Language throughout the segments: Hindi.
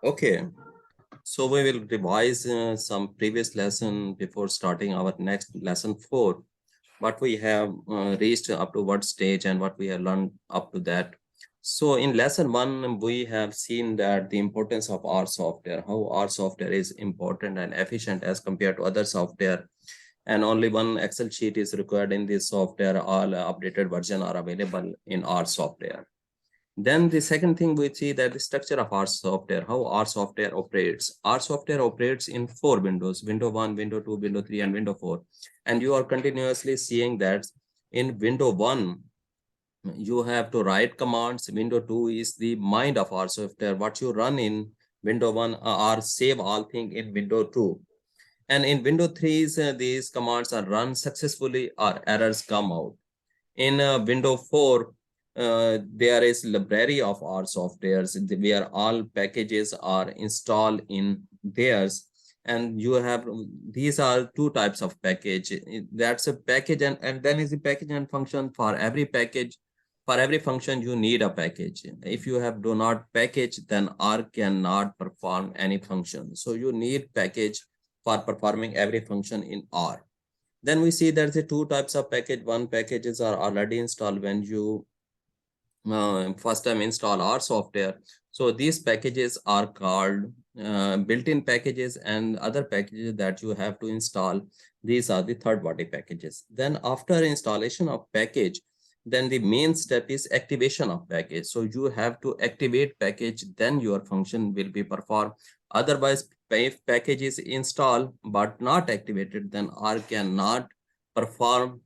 Okay, so we will revise some previous lesson before starting our next lesson 4. What we have reached up to what stage and what we have learned up to that. So in lesson 1, we have seen that the importance of our software, how our software is important and efficient as compared to other software. And only one Excel sheet is required in this software. All updated version are available in our software. Then the second thing we see that the structure of our software, how our software operates. Our software operates in 4 windows, window 1, window 2, window 3, and window 4. And you are continuously seeing that in window 1, you have to write commands. Window 2 is the mind of our software. What you run in window 1 are save all thing in window 2. And in window 3, these commands are run successfully or errors come out. In window 4, there is library of our softwares where all packages are installed in theirs. And you have, these are two types of package. That's a package, and then is the package and function. For every package, for every function, you need a package. If you have do not package, then R cannot perform any function. So you need package for performing every function in R. Then we see there's the two types of package. One packages are already installed when you first time install our software. So these packages are called built-in packages, and other packages that you have to install, these are the third-party packages. Then after installation of package, then the main step is activation of package. So you have to activate package, then your function will be performed. Otherwise, if package is installed but not activated, then R cannot perform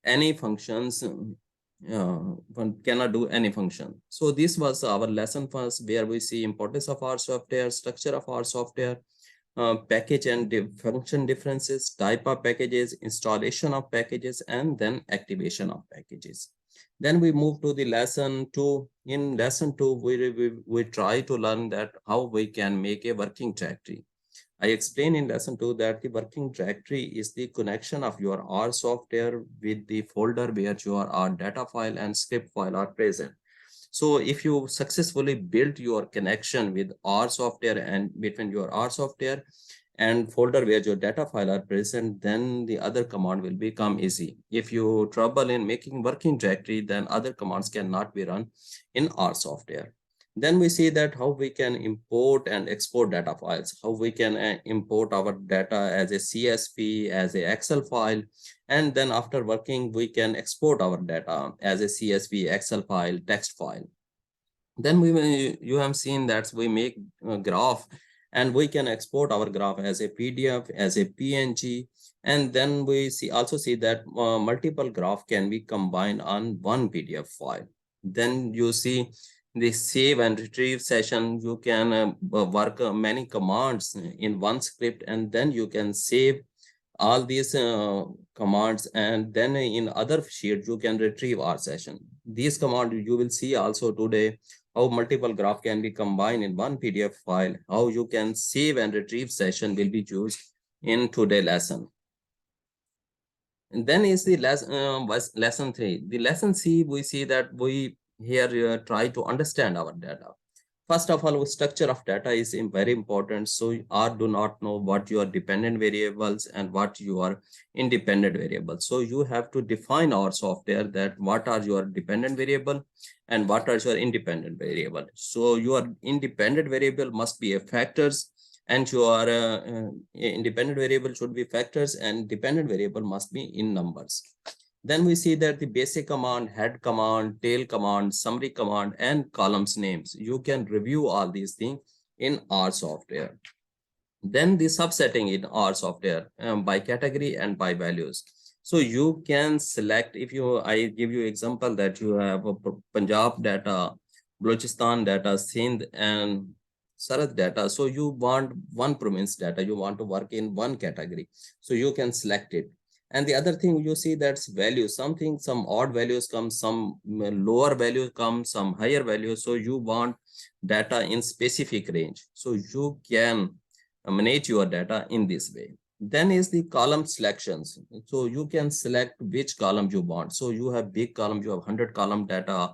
any functions, one cannot do any function. So this was our lesson first, where we see importance of our software, structure of our software, package and function differences, type of packages, installation of packages, and then activation of packages. Then we move to the lesson 2. In lesson 2, we try to learn that how we can make a working directory. I explained in lesson 2 that the working directory is the connection of your R software with the folder where your R data file and script file are present. So if you successfully build your connection with R software and between your R software and folder where your data file are present, then the other command will become easy. If you trouble in making working directory, then other commands cannot be run in R software. Then we see that how we can import and export data files, how we can import our data as a CSV, as a Excel file, and then after working, we can export our data as a CSV, Excel file, text file. Then you have seen that we make a graph, and we can export our graph as a PDF, as a PNG, and then we also see that multiple graph can be combined on one PDF file. Then you see the save and retrieve session. You can work many commands in one script, and then you can save all these commands, and then in other sheet you can retrieve R session. These command you will see also today, how multiple graph can be combined in one PDF file, how you can save and retrieve session will be used in today lesson. And then is the lesson 3. The lesson C, we see that we here try to understand our data. First of all, structure of data is very important. So R do not know what your dependent variables and what your independent variables. So you have to define our software that what are your dependent variable and what are your independent variable. So your independent variable must be a factors, and your independent variable should be factors, and dependent variable must be in numbers. Then we see that the basic command, head command, tail command, summary command, and columns names. You can review all these things in R software. Then the subsetting in R software by category and by values. So you can select, if you, I give you example that you have a Punjab data, Balochistan data, Sindh, and Sarad data. So you want one province data, you want to work in one category. So you can select it. And the other thing you see, that's value, something, some odd values come, some lower values come, some higher values. So you want data in specific range. So you can manage your data in this way. Then is the column selections. So you can select which column you want. So you have big column, you have 100 column data,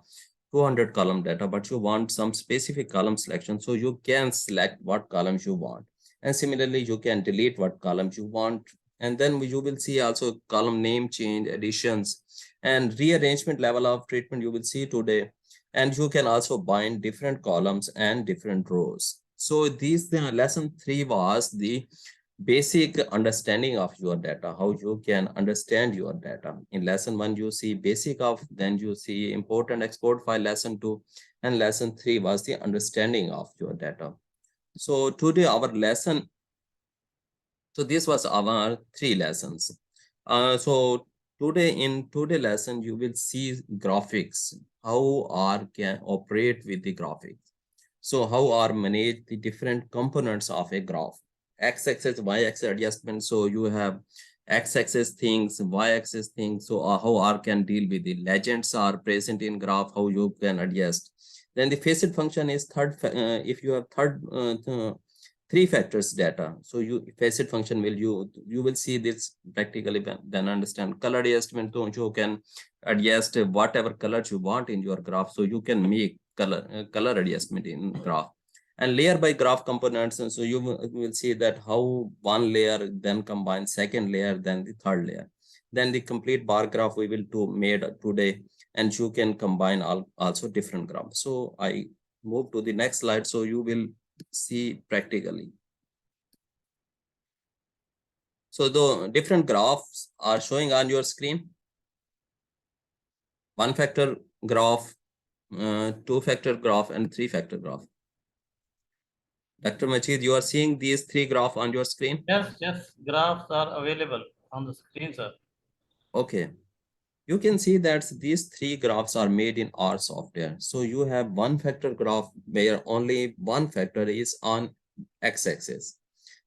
200 column data, but you want some specific column selection. So you can select what columns you want. And similarly, you can delete what columns you want. And then you will see also column name change, additions, and rearrangement level of treatment you will see today. And you can also bind different columns and different rows. So this lesson 3 was the basic understanding of your data, how you can understand your data. In lesson 1, you see basic of, then you see import and export file. Lesson 2 and lesson 3 was the understanding of your data. So today our lesson, so this was our 3 lessons. So today in today lesson, you will see graphics, how R can operate with the graphics. So how R manage the different components of a graph. X-axis, Y-axis adjustment. So you have X-axis things, Y-axis things. So how R can deal with the legends are present in graph, how you can adjust. Then the facet function is third. If you have three factors data, so you facet function will you will see this practically, then understand color adjustment. So you can adjust whatever colors you want in your graph. So you can make color adjustment in graph. And layer by graph components, and so you will see that how one layer then combines second layer, then the third layer, then the complete bar graph we will do made today. And you can combine also different graphs. So I move to the next slide, so you will see practically. So the different graphs are showing on your screen. One factor graph, two factor graph, and three factor graph. Dr. Majid, you are seeing these three graphs on your screen? Yes, yes, graphs are available on the screen, sir. Okay. You can see that these three graphs are made in R software. So you have one factor graph where only one factor is on x-axis.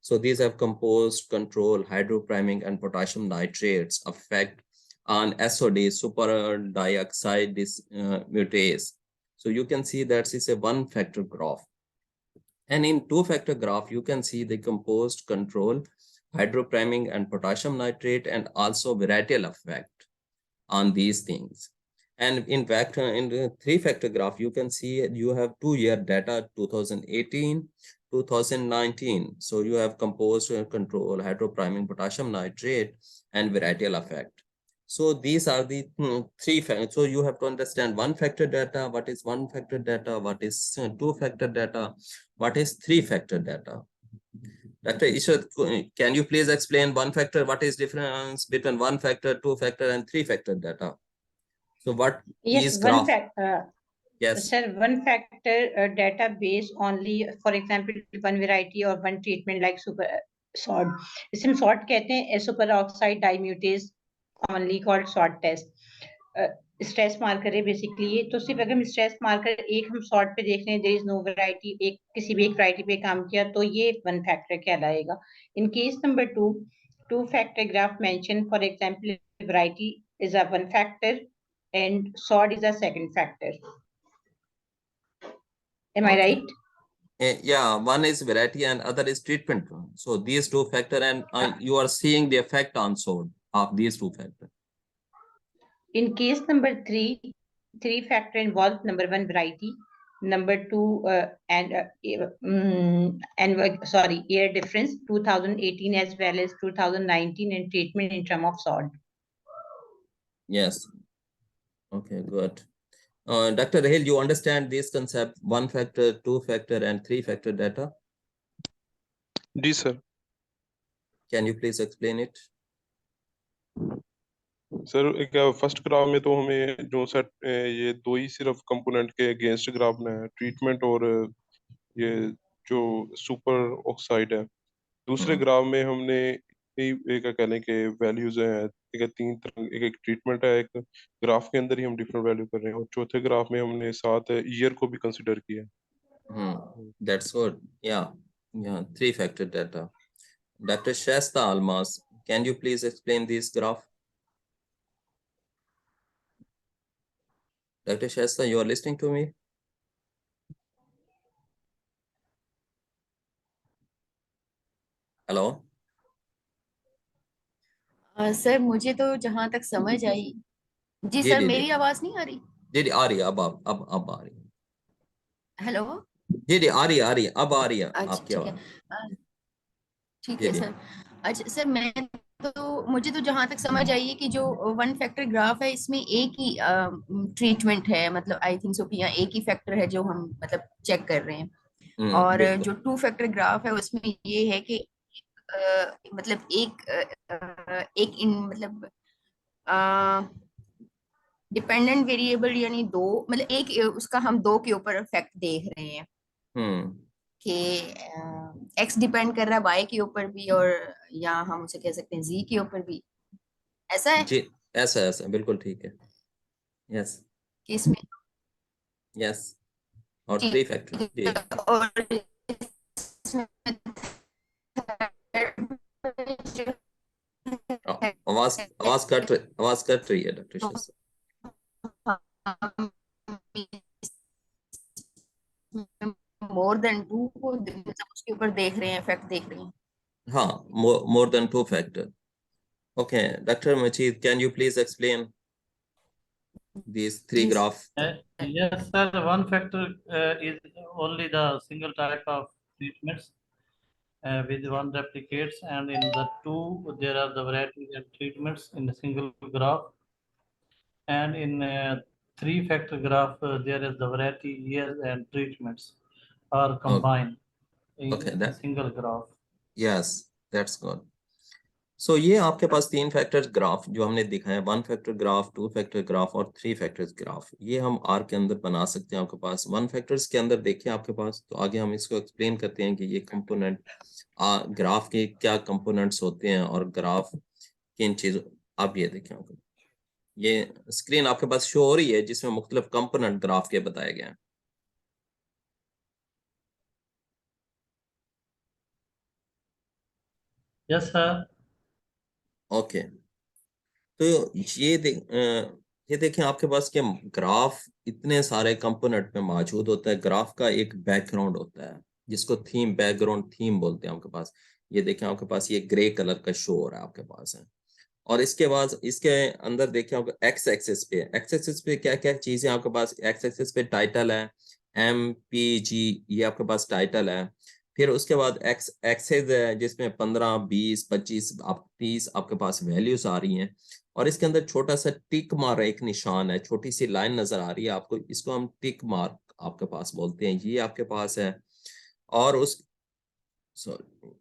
So these have composed, control, hydropriming, and potassium nitrates effect on SOD, super dioxide mutase. So you can see that is a one factor graph. And in two factor graph, you can see the composed, control, hydropriming, and potassium nitrate, and also varietal effect on these things. And in fact, in the three factor graph, you can see you have 2-year data, 2018, 2019. So you have composed, control, hydropriming, potassium nitrate, and varietal effect. So these are the three factors. So you have to understand one factor data, what is one factor data, what is two factor data, what is three factor data. Dr. Ishwar, can you please explain one factor, what is difference between one factor, two factor, and three factor data? So what Yes, is graph? Yes. Sir, one factor data based only, for example, one variety or one treatment like super SOD. इसे हम SOD कहते हैं, superoxide dimutase, commonly called SOD test. Stress marker है बेसिकली ये, तो सिर्फ अगर हम स्ट्रेस मार्कर एक हम सॉर्ट पे देख रहे हैं, देयर इज नो वैरायटी, एक किसी भी एक वैरायटी पे काम किया, तो ये वन फैक्टर कहलाएगा. In case number 2, to factor graph mention, for example variety is a one factor and SOD is a second factor. Am I right? Yeah, one is variety and other is treatment. So these two factor, and you are seeing the effect on SOD of these two factors. In case number 3, three factor involves number 1 variety, number 2 sorry, year difference 2018 as well as 2019, and treatment in term of SOD. Yes. Okay, good. Dr. Rahil, you understand this concept, one factor, two factor, and three factor data? जी sir. Can you please explain it? Sir एक फर्स्ट ग्राफ में तो हमें जो सर ये दो ही सिर्फ कंपोनेंट के अगेंस्ट ग्राफ में है, ट्रीटमेंट और ये जो सुपर ऑक्साइड है. दूसरे ग्राफ में हमने एक कहने के वैल्यूज हैं, एक तीन तरह, एक ट्रीटमेंट है, एक ग्राफ के अंदर ही हम डिफरेंट वैल्यू कर रहे हैं, और चौथे ग्राफ में हमने साथ ईयर को भी कंसिडर किया. That's good. Yeah, three factor data. Dr. Shasta Almas, can you please explain this graph? Dr. Shasta, you are listening to me? Hello? Sir मुझे तो जहां तक समझ आई जी सर, मेरी आवाज नहीं आ रही? जी आ रही है, अब आ रही है। हेलो। जी आ रही है, अब आ रही है अच्छा आपकी ठीक है। आवाज। ठीक जी है सर। अच्छा सर, मुझे तो जहां तक समझ आई है कि जो वन फैक्टर ग्राफ है इसमें एक ही ट्रीटमेंट है, मतलब आई थिंक सो कि यहाँ एक ही फैक्टर है जो हम मतलब चेक कर रहे हैं। और बिल्कुल। जो टू फैक्टर ग्राफ है उसमें ये है कि मतलब एक इन मतलब डिपेंडेंट वेरिएबल यानी दो, मतलब एक उसका हम दो के ऊपर इफेक्ट देख रहे हैं हम्म कि एक्स डिपेंड कर रहा है वाई के ऊपर भी, और या हम उसे कह सकते हैं जी के ऊपर भी। ऐसा है जी ऐसा बिल्कुल ठीक है। यस कि इसमें यस, और ठीक थ्री फैक्टर जी। है, और इसमें आवाज आवाज कट रही है doctor Shah. More than two को मतलब उसके ऊपर देख रहे हैं, इफेक्ट देख रहे हैं। हाँ, more than two factor. Okay, Dr. Majid, can you please explain these three ji graph? Yes, sir. One factor is only the single type of treatments with one replicates, and in the two there are the varieties and treatments in a single graph, and in three factor graph there is the variety years and treatments are Oh, combined in okay, a single graph. yes, that's good. So ये आपके पास तीन फैक्टर ग्राफ जो हमने दिखाया, one factor graph, to factor graph और थ्री फैक्टर्स ग्राफ, ये हम आर के अंदर बना सकते हैं आपके पास। वन फैक्टर्स के अंदर देखिए आपके पास, तो आगे हम इसको एक्सप्लेन करते हैं कि ये कंपोनेंट ग्राफ के क्या कंपोनेंट्स होते हैं और ग्राफ किन चीजों। आप ये देखें, आपको ये स्क्रीन आपके पास शो हो रही है जिसमें मुख्तलिफ कंपोनेंट ग्राफ के बताए गए हैं। Yes, sir. ओके, तो ये देखें आपके पास क्या ग्राफ इतने सारे कंपोनेंट में मौजूद होता है। ग्राफ का एक बैकग्राउंड होता है जिसको थीम, बैकग्राउंड थीम बोलते हैं आपके पास। ये देखें आपके पास ये ग्रे कलर का शो हो रहा है आपके पास है। और इसके बाद इसके अंदर देखें आपको एक्स एक्सेस पे क्या क्या चीजें आपके पास। एक्स एक्सेस पे टाइटल है, MPG, ये आपके पास टाइटल है। फिर उसके बाद एक्स एक्सेस है जिसमें 15, 20, 25, 30 आपके पास वैल्यूज आ रही हैं। और इसके अंदर छोटा सा टिक मार्क एक निशान है, छोटी सी लाइन नजर आ रही है आपको, इसको हम टिक मार्क आपके पास बोलते हैं, ये आपके पास है। और उस सॉरी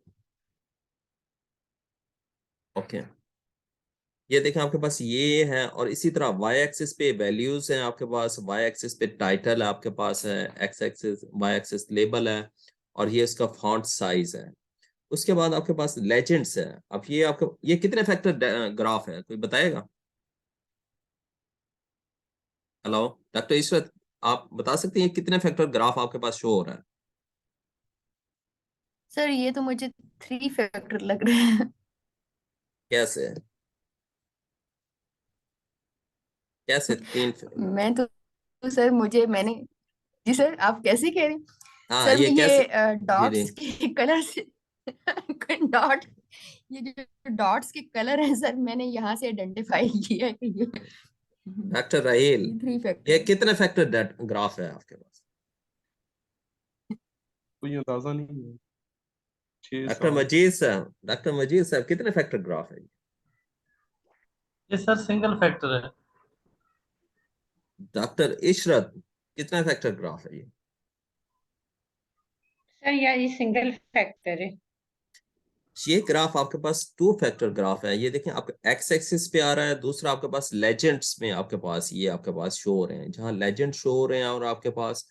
ओके, ये देखें आपके पास ये है। और इसी तरह वाई एक्सिस पे वैल्यूज हैं आपके पास, वाई एक्सिस पे टाइटल आपके पास है, X axis Y axis label है, और ये इसका फॉन्ट साइज है। उसके बाद आपके पास लेजेंड्स है। अब ये आपके ये कितने फैक्टर ग्राफ है, कोई बताएगा? हेलो डॉक्टर ईश्वत, आप बता सकते हैं कितने फैक्टर ग्राफ आपके पास शो हो रहा है? सर ये तो मुझे थ्री फैक्टर लग रहा है। कैसे कैसे तीन मैं तो सर मुझे मैंने जी सर, आप कैसे कह रहे हैं? हाँ सर ये मैं कैसे? ये जी जी डॉट्स के कलर से डॉट ये जो डॉट्स के कलर है सर, मैंने यहाँ से आइडेंटिफाई किया है कि डॉक्टर राहील, ये थ्री फैक्टर ये है। कितने फैक्टर ग्राफ है आपके पास? कोई अंदाजा नहीं है। 6 डॉक्टर 7। मजीद साहब, डॉक्टर मजीद साहब, कितने फैक्टर ग्राफ है? Yes, sir. Single factor है. डॉक्टर इशरत, कितना फैक्टर ग्राफ है ये? सर यार ये सिंगल फैक्टर है। ये ग्राफ आपके पास टू फैक्टर ग्राफ है। ये देखें आपका एक्स एक्सिस पे आ रहा है, दूसरा आपके पास लेजेंड्स में आपके पास ये आपके पास शो हो रहे हैं, जहां लेजेंड शो हो रहे हैं और आपके पास,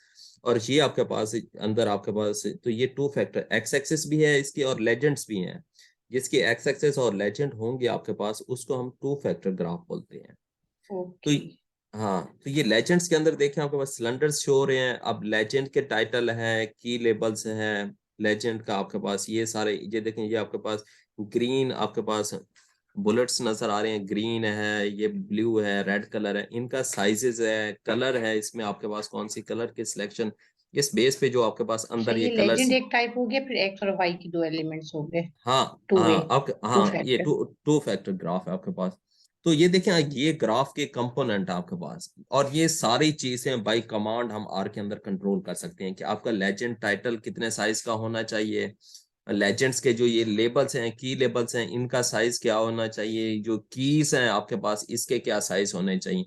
और ये आपके पास अंदर आपके पास, तो ये टू फैक्टर एक्स एक्सिस भी है इसकी और लेजेंड्स भी हैं। जिसकी एक्स एक्सिस और लेजेंड होंगे आपके पास उसको हम टू फैक्टर ग्राफ बोलते हैं। तो ओके। हाँ, तो ये लेजेंड्स के अंदर देखें आपके पास सिलेंडर्स शो हो रहे हैं। अब लेजेंड के टाइटल है, की लेबल्स हैं लेजेंड का आपके पास, ये सारे ये देखें, ये आपके पास ग्रीन आपके पास बुलेट्स नजर आ रहे हैं, ग्रीन है, ये ब्लू है, रेड कलर है, इनका साइजेस है, कलर है, इसमें आपके पास कौन सी कलर की सिलेक्शन, इस बेस पे जो आपके पास अच्छा अंदर ये ये कलर्स। लेजेंड एक टाइप हो गया, फिर एक्स और वाई के दो एलिमेंट्स हो गए। हाँ टू वे हाँ आपके, टू हाँ ये factor. Two two factor graph है आपके पास। तो ये देखें, ये ग्राफ के कंपोनेंट आपके पास, और ये सारी चीजें बाय कमांड हम आर के अंदर कंट्रोल कर सकते हैं कि आपका लेजेंड टाइटल कितने साइज का होना चाहिए, लेजेंड्स के जो ये लेबल्स हैं, की लेबल्स हैं, इनका साइज क्या होना चाहिए, जो कीज हैं आपके पास इसके क्या साइज होने चाहिए,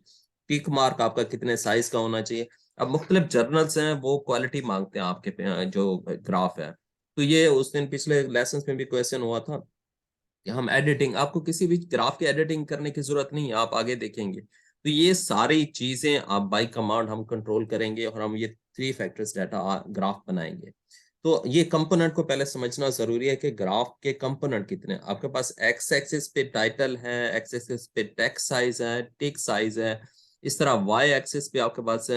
टिक मार्क आपका कितने साइज का होना चाहिए। अब मुख्तलिफ जर्नल्स हैं वो क्वालिटी मांगते हैं आपके जो ग्राफ है। तो ये उस दिन पिछले लेसन में भी क्वेश्चन हुआ था कि हम एडिटिंग, आपको किसी भी ग्राफ की एडिटिंग करने की जरूरत नहीं है, आप आगे देखेंगे। तो ये सारी चीजें आप बाय कमांड हम कंट्रोल करेंगे और हम ये 3 फैक्टर्स डाटा ग्राफ बनाएंगे। तो ये कंपोनेंट को पहले समझना जरूरी है कि ग्राफ के कंपोनेंट कितने हैं। आपके पास एक्स एक्सिस पे टाइटल है, एक्स एक्सिस पे टेक्स्ट साइज है, टिक साइज है। इस तरह वाई एक्सिस पे आपके पास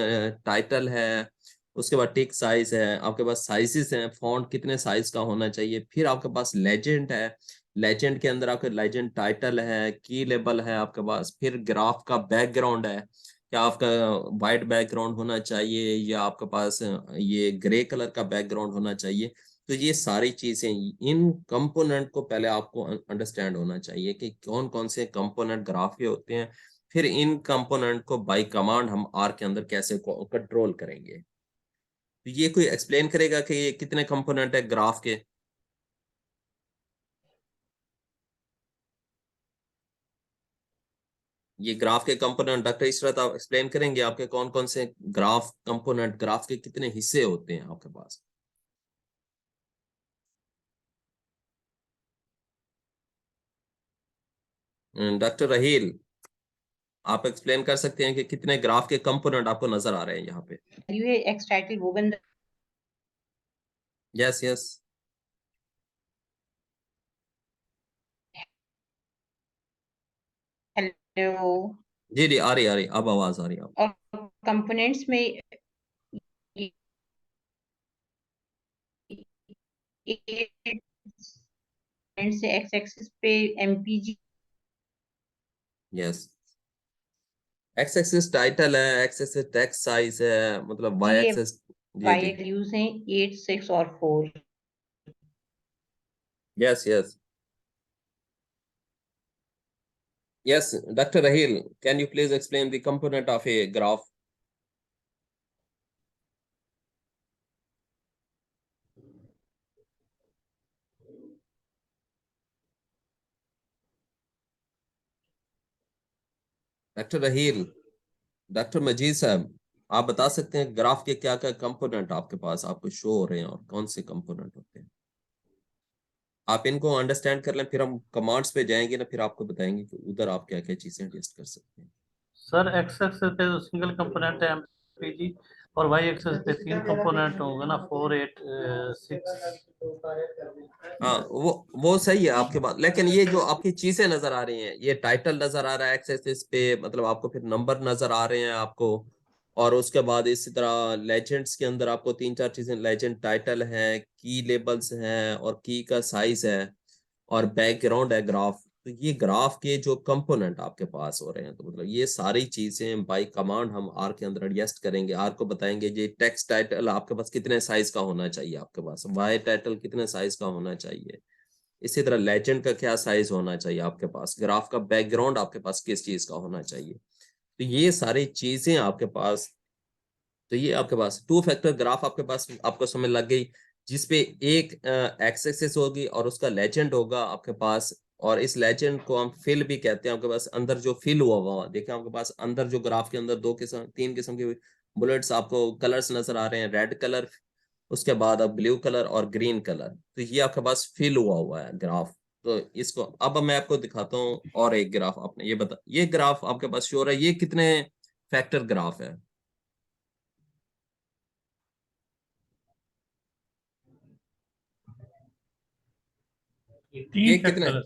टाइटल है, उसके बाद टिक साइज है, आपके पास साइजेस हैं, फॉन्ट कितने साइज का होना चाहिए, फिर आपके पास लेजेंड है, लेजेंड के अंदर आपके लेजेंड टाइटल है, की लेबल है आपके पास, फिर ग्राफ का बैकग्राउंड है, क्या आपका वाइट बैकग्राउंड होना चाहिए या आपके पास ये ग्रे कलर का बैकग्राउंड होना चाहिए। तो ये सारी चीजें, इन कंपोनेंट को पहले आपको अंडरस्टैंड होना चाहिए कि कौन कौन से कंपोनेंट ग्राफ के होते हैं, फिर इन कंपोनेंट को बाय कमांड हम आर के अंदर कैसे कंट्रोल करेंगे। तो ये कोई एक्सप्लेन करेगा कि ये कितने कंपोनेंट है ग्राफ के? ये ग्राफ के कंपोनेंट डॉक्टर इशरत आप एक्सप्लेन करेंगे, आपके कौन कौन से ग्राफ कंपोनेंट, ग्राफ के कितने हिस्से होते हैं आपके पास? डॉक्टर रहील, आप एक्सप्लेन कर सकते हैं कि कितने ग्राफ के कंपोनेंट आपको नजर आ रहे हैं यहाँ पे? वैल्यू है एक्स टाइटल वो बंदा। Yes yes, hello. जी जी, आ रही अब आवाज आ रही है आप। और कंपोनेंट्स में से एक्स एक्सिस पे MPG yes, x axis title है, एक्स एक्सिस टेक्स्ट साइज है, मतलब वाई ये एक्सिस। जी जी, वैल्यूज हैं 8, 6 और 4। Yes yes yes, doctor Raheel, can you please explain the component of a graph? Doctor Raheel, doctor Majeed sahab, आप बता सकते हैं ग्राफ के क्या क्या कंपोनेंट आपके पास आपको शो हो रहे हैं और कौन से कंपोनेंट होते हैं? आप इनको अंडरस्टैंड कर लें, फिर हम कमांड्स पे जाएंगे ना, फिर आपको बताएंगे कि उधर आप क्या क्या चीजें एडजस्ट कर सकते हैं। सर एक्स एक्सिस पे तो सिंगल कंपोनेंट है एमपीजी, और वाई एक्सिस पे 3 कंपोनेंट होंगे ना, 4, 8, 6। हाँ, वो सही है आपके बात, लेकिन ये जो आपकी चीजें नजर आ रही हैं, ये टाइटल नजर आ रहा है एक्स एक्सिस पे, मतलब आपको फिर नंबर नजर आ रहे हैं आपको, और उसके बाद इसी तरह लेजेंड्स के अंदर आपको 3 4 चीजें, लेजेंड टाइटल है, की लेबल्स हैं, और की का साइज है, और बैकग्राउंड है ग्राफ। तो ये ग्राफ के जो कंपोनेंट आपके पास हो रहे हैं, तो मतलब ये सारी चीजें बाय कमांड हम आर के अंदर एडजस्ट करेंगे। आर को बताएंगे ये टेक्स्ट टाइटल आपके पास कितने साइज का होना चाहिए, आपके पास वाई टाइटल कितने साइज का होना चाहिए, इसी तरह लेजेंड का क्या साइज होना चाहिए आपके पास, ग्राफ का बैकग्राउंड आपके पास किस चीज का होना चाहिए। तो ये सारी चीजें आपके पास, तो ये आपके पास 2 फैक्टर ग्राफ आपके पास आपको समझ लग गई, जिसपे एक एक्स एक्सिस होगी और उसका लेजेंड होगा आपके पास, और इस लेजेंड को हम फिल भी कहते हैं। आपके पास अंदर जो फिल हुआ हुआ देखिए, आपके पास अंदर जो ग्राफ के अंदर 3 किस्म के बुलेट्स आपको कलर्स नजर आ रहे हैं, रेड कलर, उसके बाद अब ब्लू कलर और ग्रीन कलर। तो ये आपके पास फिल हुआ हुआ है ग्राफ। तो इसको अब मैं आपको दिखाता हूँ और एक ग्राफ, आपने ये बता, ये ग्राफ आपके पास शो हो रहा है, ये कितने फैक्टर ग्राफ है? ये 3 कितने? फैक्टर है।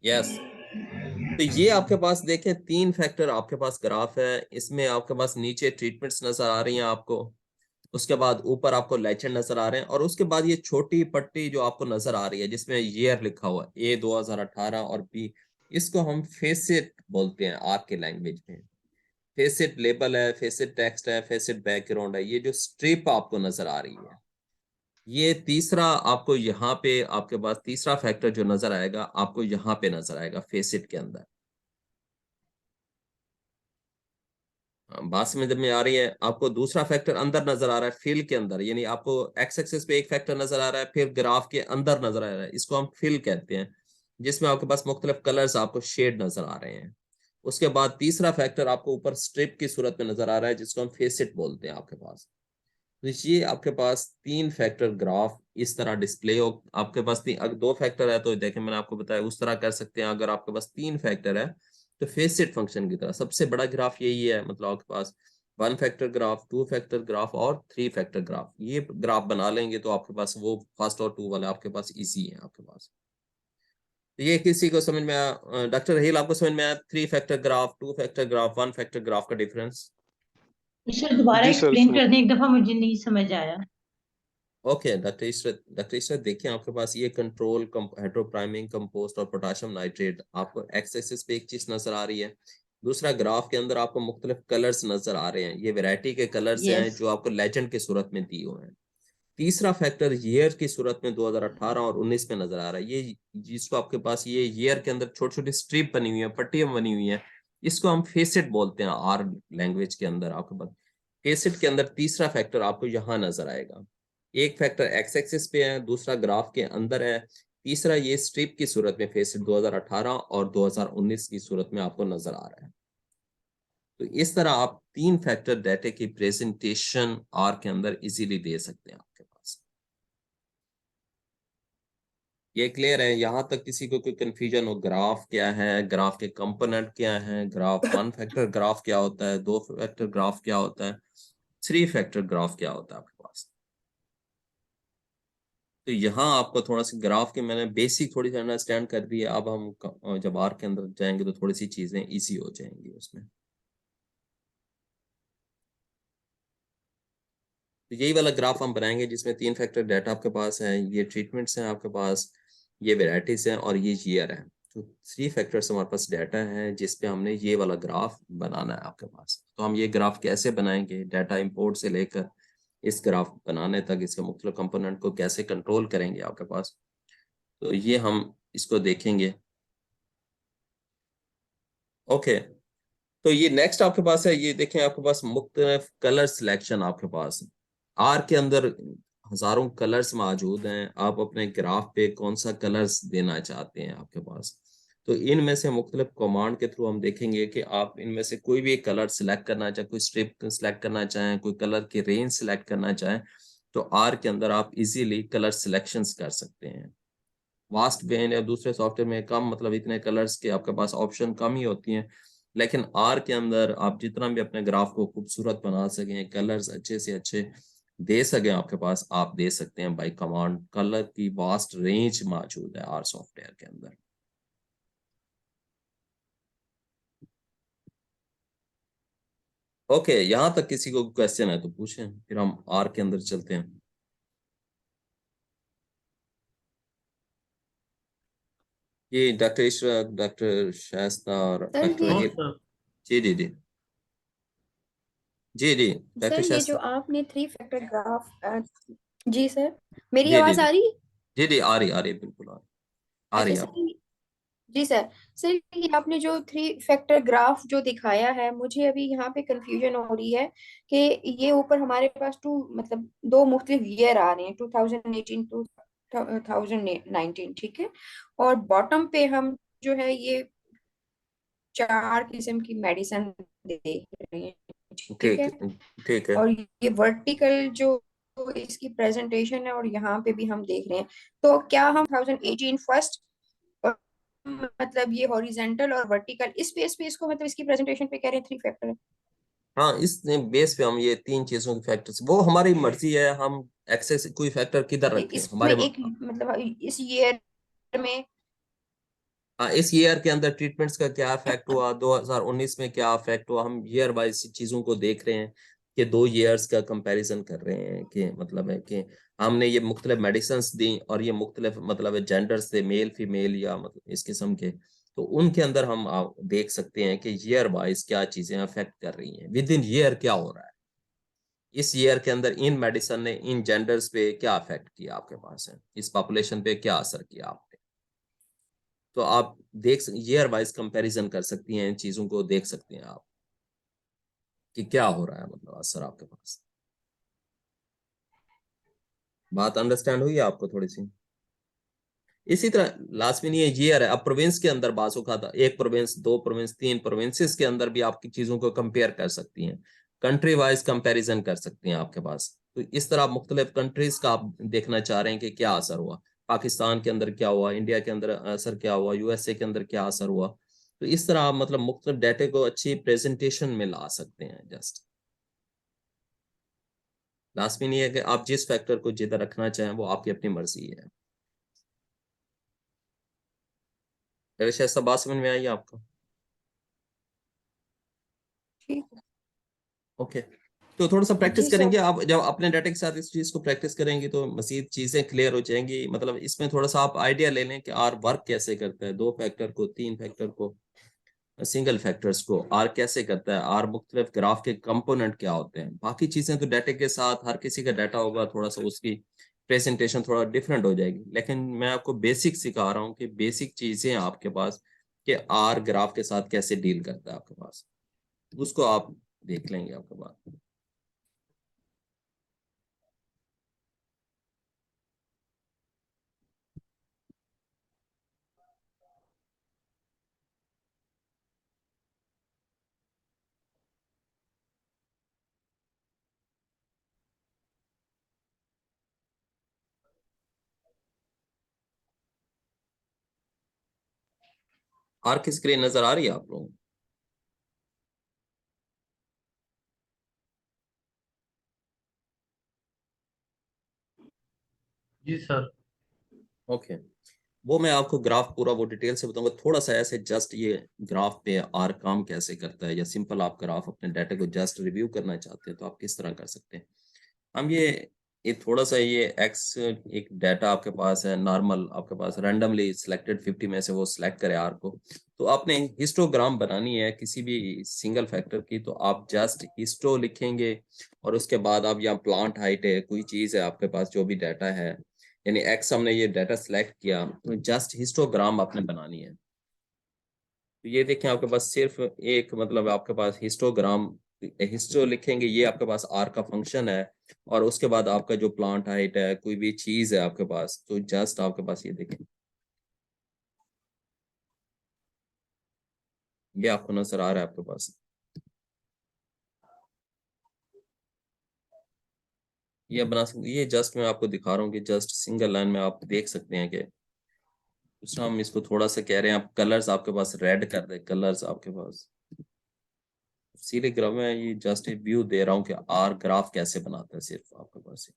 यस, तो ये आपके पास देखें 3 फैक्टर आपके पास ग्राफ है। इसमें आपके पास नीचे ट्रीटमेंट्स नजर आ रही हैं आपको, उसके बाद ऊपर आपको लेजेंड नजर आ रहे हैं, और उसके बाद ये छोटी पट्टी जो आपको नजर आ रही है जिसमें ईयर लिखा हुआ है ए 2018 और बी, इसको हम फेसिट बोलते हैं आर के लैंग्वेज में। फेसिट लेबल है, फेसिट टेक्स्ट है, फेसिट बैकग्राउंड है। ये जो स्ट्रिप आपको नजर आ रही है, ये तीसरा आपको यहाँ पे आपके पास तीसरा फैक्टर जो नजर आएगा आपको यहाँ पे नजर आएगा फेसिट के अंदर। बात समझ में आ रही है? आपको दूसरा फैक्टर अंदर नजर आ रहा है फिल के अंदर, यानी आपको एक्स एक्सिस पे एक फैक्टर नजर आ रहा है, फिर ग्राफ के अंदर नजर आ रहा है, इसको हम फिल कहते हैं, जिसमें आपके पास मुख्तलिफ कलर्स आपको शेड नजर आ रहे हैं। उसके बाद तीसरा फैक्टर आपको ऊपर स्ट्रिप की सूरत में नजर आ रहा है, जिसको हम फेसेट बोलते हैं आपके पास। तो ये आपके पास 3 फैक्टर ग्राफ इस तरह डिस्प्ले हो। आपके पास अगर 2 फैक्टर है तो देखें मैंने आपको बताया उस तरह कर सकते हैं। अगर आपके पास 3 फैक्टर है तो फेसेट फंक्शन की तरह सबसे बड़ा ग्राफ यही है, मतलब आपके पास 1 फैक्टर ग्राफ, 2 फैक्टर ग्राफ और 3 फैक्टर ग्राफ। ये ग्राफ बना लेंगे तो आपके पास वो फर्स्ट और 2 वाले आपके पास इजी है आपके पास। तो ये किसी को समझ में आया? डॉक्टर हिल आपको समझ में आया 3 factor graph, 2 factor graph, 1 factor graph का डिफरेंस? सर दोबारा जी सर एक्सप्लेन कर दें, एक दफा मुझे नहीं समझ आया। ओके डॉक्टर इशरत देखिए आपके पास ये कंट्रोल हाइड्रोप्राइमिंग कंपोस्ट और पोटाशियम नाइट्रेट, आपको एक्स एक्सिस पे एक चीज नजर आ रही है। दूसरा ग्राफ के अंदर आपको मुख्तलिफ कलर्स नजर आ रहे हैं, ये वैरायटी के कलर्स हैं यस। जो आपको लेजेंड की सूरत में दिए हुए हैं। तीसरा फैक्टर ईयर की सूरत में 2018 और 19 में नजर आ रहा है। ये जिसको आपके पास ये ईयर के अंदर छोटी छोटी स्ट्रिप बनी हुई है, पट्टियां बनी हुई है, इसको हम फेसेट बोलते हैं आर लैंग्वेज के अंदर। आपके पास फेसेट के अंदर तीसरा फैक्टर आपको यहाँ नजर आएगा। एक फैक्टर एक्स एक्सिस पे है, दूसरा ग्राफ के अंदर है, तीसरा ये स्ट्रिप की सूरत में फेसेट 2018 और 2019 की सूरत में आपको नजर आ रहा है। तो इस तरह आप 3 फैक्टर डाटा की प्रेजेंटेशन आर के अंदर इजीली दे सकते हैं आपके पास। ये क्लियर है? यहां तक किसी को कोई कंफ्यूजन हो? ग्राफ क्या है, ग्राफ के कंपोनेंट क्या है, ग्राफ 1 फैक्टर ग्राफ क्या होता है, 2 फैक्टर ग्राफ क्या होता है, 3 फैक्टर ग्राफ क्या होता है आपके पास? तो यहाँ आपको थोड़ा सा ग्राफ के मैंने बेसिक थोड़ी सी अंडरस्टैंड कर दी है। अब हम जब आर के अंदर जाएंगे तो थोड़ी सी चीजें इजी हो जाएंगी उसमें। तो यही वाला ग्राफ हम बनाएंगे जिसमें 3 फैक्टर डाटा आपके पास है, ये ट्रीटमेंट्स हैं आपके पास, ये वेराइटीज हैं और ये ईयर है। तो 3 फैक्टर्स हमारे पास डाटा है जिसपे हमने ये वाला ग्राफ बनाना है आपके पास। तो हम ये ग्राफ कैसे बनाएंगे, डाटा इंपोर्ट से लेकर इस ग्राफ बनाने तक इसके मुख्तलिफ कंपोनेंट को कैसे कंट्रोल करेंगे आपके पास, तो ये हम इसको देखेंगे। ओके, तो ये नेक्स्ट आपके पास है, ये देखें आपके पास मुख्तलिफ कलर सिलेक्शन आपके पास आर के अंदर हजारों कलर्स मौजूद हैं। आप अपने ग्राफ पे कौन सा कलर्स देना चाहते हैं आपके पास, तो इनमें से मुख्तलिफ कमांड के थ्रू हम देखेंगे कि आप इनमें से कोई भी एक कलर सिलेक्ट करना चाहें, कोई स्ट्रिप सिलेक्ट करना चाहें, कोई कलर की रेंज सिलेक्ट करना चाहें, तो आर के अंदर आप इजीली कलर सिलेक्शंस कर सकते हैं। वास्ट पेन या दूसरे सॉफ्टवेयर में कम, मतलब इतने कलर्स के आपके पास ऑप्शन कम ही होती हैं, लेकिन आर के अंदर आप जितना भी अपने ग्राफ को खूबसूरत बना सकें, कलर्स अच्छे से अच्छे दे सकें आपके पास, आप दे सकते हैं बाय कमांड। कलर की वास्ट रेंज मौजूद है आर सॉफ्टवेयर के अंदर। ओके, यहां तक किसी को क्वेश्चन है तो पूछें, फिर हम आर के अंदर चलते हैं। ये डॉक्टर इशरक, डॉक्टर शाइस्ता और सर डॉक्टर ये नो रहील। सर। जी जी जी जी जी सर डॉक्टर ये जो शाइस्ता। आपने 3 फैक्टर ग्राफ, जी सर मेरी जी जी आवाज जी आ रही? जी जी आ रही बिल्कुल आ रही अच्छा है सर आप। जी सर। सर ये आपने जो 3 फैक्टर ग्राफ जो दिखाया है, मुझे अभी यहाँ पे कंफ्यूजन हो रही है कि ये ऊपर हमारे पास मतलब 2 मुख्तलिफ ईयर आ रहे हैं, 2018 2019, ठीक है, और बॉटम पे हम जो है ये 4 किस्म की मेडिसिन देख रहे हैं, ठीक ठीक है, ठीक है। और ये वर्टिकल जो इसकी प्रेजेंटेशन है और यहाँ पे भी हम देख रहे हैं, तो क्या हम 2018 फर्स्ट, और मतलब ये हॉरिजेंटल और वर्टिकल इस पेस पे इसको मतलब इसकी प्रेजेंटेशन पे कह रहे हैं 3 फैक्टर है? हाँ, इस बेस पे हम ये 3 चीजों के फैक्टर्स, वो हमारी मर्जी है हम एक्सेस कोई फैक्टर किधर रखें इसमें हमारे। एक मतलब इस ईयर में हाँ, इस ईयर के अंदर ट्रीटमेंट्स का क्या इफेक्ट हुआ, 2019 में क्या इफेक्ट हुआ, हम ईयर वाइज चीजों को देख रहे हैं कि 2 ईयर्स का कंपैरिजन कर रहे हैं कि मतलब है कि हमने ये मुख्तलिफ मेडिसिन दी और ये मुख्तलिफ मतलब जेंडर्स थे, मेल फीमेल या मतलब इस किस्म के, तो उनके अंदर हम देख सकते हैं कि ईयर वाइज क्या चीजें अफेक्ट कर रही हैं, विद इन ईयर क्या हो रहा है, इस ईयर के अंदर इन मेडिसिन ने इन जेंडर्स पे क्या अफेक्ट किया आपके पास है, इस पॉपुलेशन पे क्या असर किया आपने। तो आप ईयर वाइज कंपैरिजन कर सकती हैं, इन चीजों को देख सकते हैं आप। कि क्या हो रहा है, मतलब असर आपके पास। बात अंडरस्टैंड हुई है आपको थोड़ी सी? इसी तरह लास्ट में ये ईयर है, अब प्रोविंस के अंदर बासों का था, एक प्रोविंस, दो प्रोविंस, तीन प्रोविंसेस के अंदर भी आपकी चीजों को कंपेयर कर सकती हैं, कंट्री वाइज कंपैरिजन कर सकती हैं आपके पास। तो इस तरह आप मुख्तलिफ कंट्रीज का आप देखना चाह रहे हैं कि क्या असर हुआ, पाकिस्तान के अंदर क्या हुआ, इंडिया के अंदर असर क्या हुआ, यूएसए के अंदर क्या असर हुआ। तो इस तरह आप मतलब मुख्तलिफ डाटे को अच्छी प्रेजेंटेशन में ला सकते हैं। जस्ट लास्ट में ये है कि आप जिस फैक्टर को जिधर रखना चाहें वो आपकी अपनी मर्जी है। शायद सब बात समझ में आई आपको? ठीक है। ओके, तो थोड़ा सा प्रैक्टिस जी सर। करेंगे आप, जब अपने डाटा के साथ इस चीज को प्रैक्टिस करेंगे तो मजीद चीजें क्लियर हो जाएंगी। मतलब इसमें थोड़ा सा आप आइडिया ले लें कि आर वर्क कैसे करता है, दो फैक्टर को, तीन फैक्टर को, सिंगल फैक्टर्स को आर कैसे करता है, आर मुख्तलिफ ग्राफ के कंपोनेंट क्या होते हैं। बाकी चीजें तो डाटा के साथ हर किसी का डाटा होगा, थोड़ा सा उसकी प्रेजेंटेशन थोड़ा डिफरेंट हो जाएगी, लेकिन मैं आपको बेसिक सिखा रहा हूँ कि बेसिक चीजें आपके पास कि आर ग्राफ के साथ कैसे डील करता है आपके पास, उसको आप देख लेंगे आपके पास। आर की स्क्रीन नजर आ रही है आप लोगों को? जी सर। ओके, वो मैं आपको ग्राफ पूरा वो डिटेल से बताऊंगा। थोड़ा सा ऐसे जस्ट ये ग्राफ पे आर काम कैसे करता है, या सिंपल आप ग्राफ अपने डाटा को जस्ट रिव्यू करना चाहते हैं तो आप किस तरह कर सकते हैं। हम ये थोड़ा सा ये एक्स एक डाटा आपके पास है नॉर्मल, आपके पास रैंडमली सिलेक्टेड 50 में से वो सिलेक्ट करे आर को। तो आपने हिस्टोग्राम बनानी है किसी भी सिंगल फैक्टर की, तो आप जस्ट हिस्टो लिखेंगे और उसके बाद आप यहाँ प्लांट हाइट है, कोई चीज़ है आपके पास जो भी डाटा है, यानी एक्स हमने ये डाटा सिलेक्ट किया, तो जस्ट हिस्टोग्राम आपने बनानी है। तो ये देखें आपके पास सिर्फ एक मतलब आपके पास हिस्टोग्राम, हिस्टो लिखेंगे, ये आपके पास आर का फंक्शन है। और उसके बाद आपका जो प्लांट हाइट है, कोई भी चीज है आपके पास, तो जस्ट आपके पास ये देखें, ये आपको नजर आ रहा है आपके पास। ये बना सकते, ये जस्ट मैं आपको दिखा रहा हूँ कि जस्ट सिंगल लाइन में आप देख सकते हैं कि दूसरा हम इसको थोड़ा सा कह रहे हैं, आप कलर्स आपके पास रेड कर दे, कलर्स आपके पास सीधे ग्राफ में, ये जस्ट एक व्यू दे रहा हूँ कि आर ग्राफ कैसे बनाता है सिर्फ आपके पास।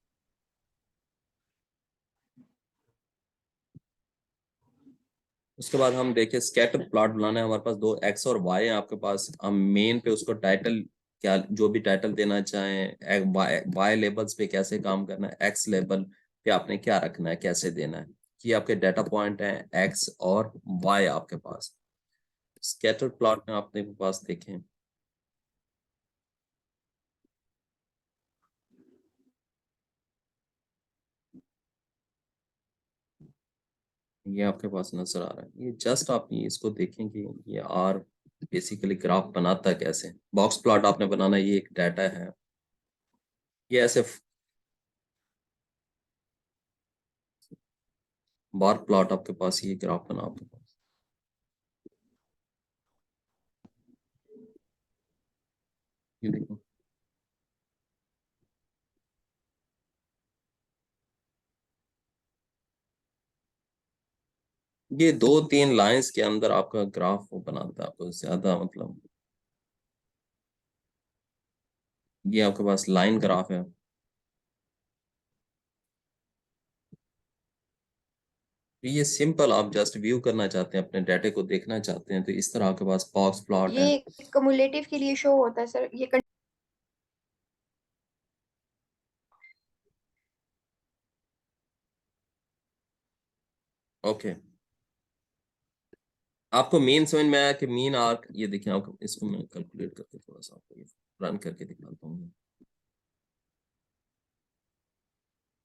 उसके बाद हम देखें स्कैटर प्लॉट बनाना है, हमारे पास दो एक्स और वाई है आपके पास। हम मेन पे उसको टाइटल क्या जो भी टाइटल देना चाहें, वाई लेबल्स पे कैसे काम करना है, एक्स लेबल पे आपने क्या रखना है, कैसे देना है। कि आपके डाटा पॉइंट है एक्स और वाई आपके पास। स्कैटर प्लॉट में आपने पास देखें, ये आपके पास नजर आ रहा है। ये जस्ट आप ये इसको देखें कि ये आर बेसिकली ग्राफ बनाता है कैसे। बॉक्स प्लॉट आपने बनाना है, ये एक डाटा है, ये ऐसे बार प्लॉट आपके पास, ये ग्राफ बना आपके पास। ये देखो, ये दो तीन लाइंस के अंदर आपका ग्राफ वो बनाता है आपको ज्यादा मतलब। ये आपके पास लाइन ग्राफ है। तो ये सिंपल आप जस्ट व्यू करना चाहते हैं, अपने डाटे को देखना चाहते हैं, तो इस तरह आपके पास बॉक्स प्लॉट है। ये कम्युलेटिव के लिए शो होता है सर, ये ओके, आपको मीन समझ में आया कि मीन आर्क, ये देखिए आपको, इसको मैं कैलकुलेट करके थोड़ा सा आपको ये रन करके दिखाता हूँ।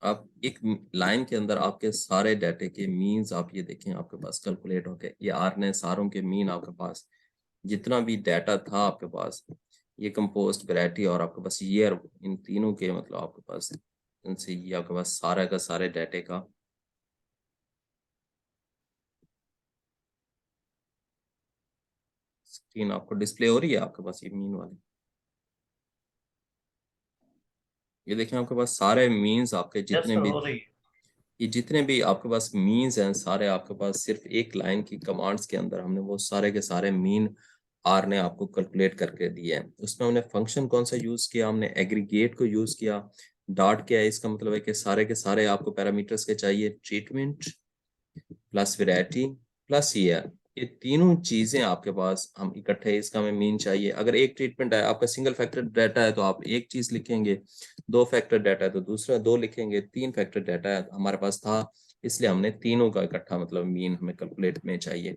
आप एक लाइन के अंदर आपके सारे डाटे के मीन्स आप ये देखें आपके पास कैलकुलेट होके, ये आर ने सारों के मीन आपके पास जितना भी डाटा था आपके पास, ये कंपोस्ट, वैरायटी और आपके पास ईयर, इन तीनों के मतलब आपके पास इनसे ये आपके पास सारा का सारे डाटे का स्क्रीन आपको डिस्प्ले हो रही है आपके पास ये मीन वाली। ये देखें आपके पास सारे मीन्स आपके यस जितने सर, भी हो रही है। ये जितने भी आपके पास मीन्स हैं सारे आपके पास सिर्फ एक लाइन की कमांड्स के अंदर हमने वो सारे के सारे मीन आर ने आपको कैलकुलेट करके दिए हैं। उसमें हमने फंक्शन कौन सा यूज किया, हमने एग्रीगेट को यूज किया। डॉट क्या है, इसका मतलब है कि सारे के सारे आपको पैरामीटर्स के चाहिए, treatment plus variety plus year, ये तीनों चीजें आपके पास हम इकट्ठे, इसका हमें मीन चाहिए। अगर एक ट्रीटमेंट है आपका सिंगल फैक्टर डाटा है तो आप एक चीज लिखेंगे, दो फैक्टर डाटा है तो दूसरा दो लिखेंगे, तीन फैक्टर डाटा है हमारे पास था इसलिए हमने तीनों का इकट्ठा मतलब मीन हमें कैलकुलेट में चाहिए।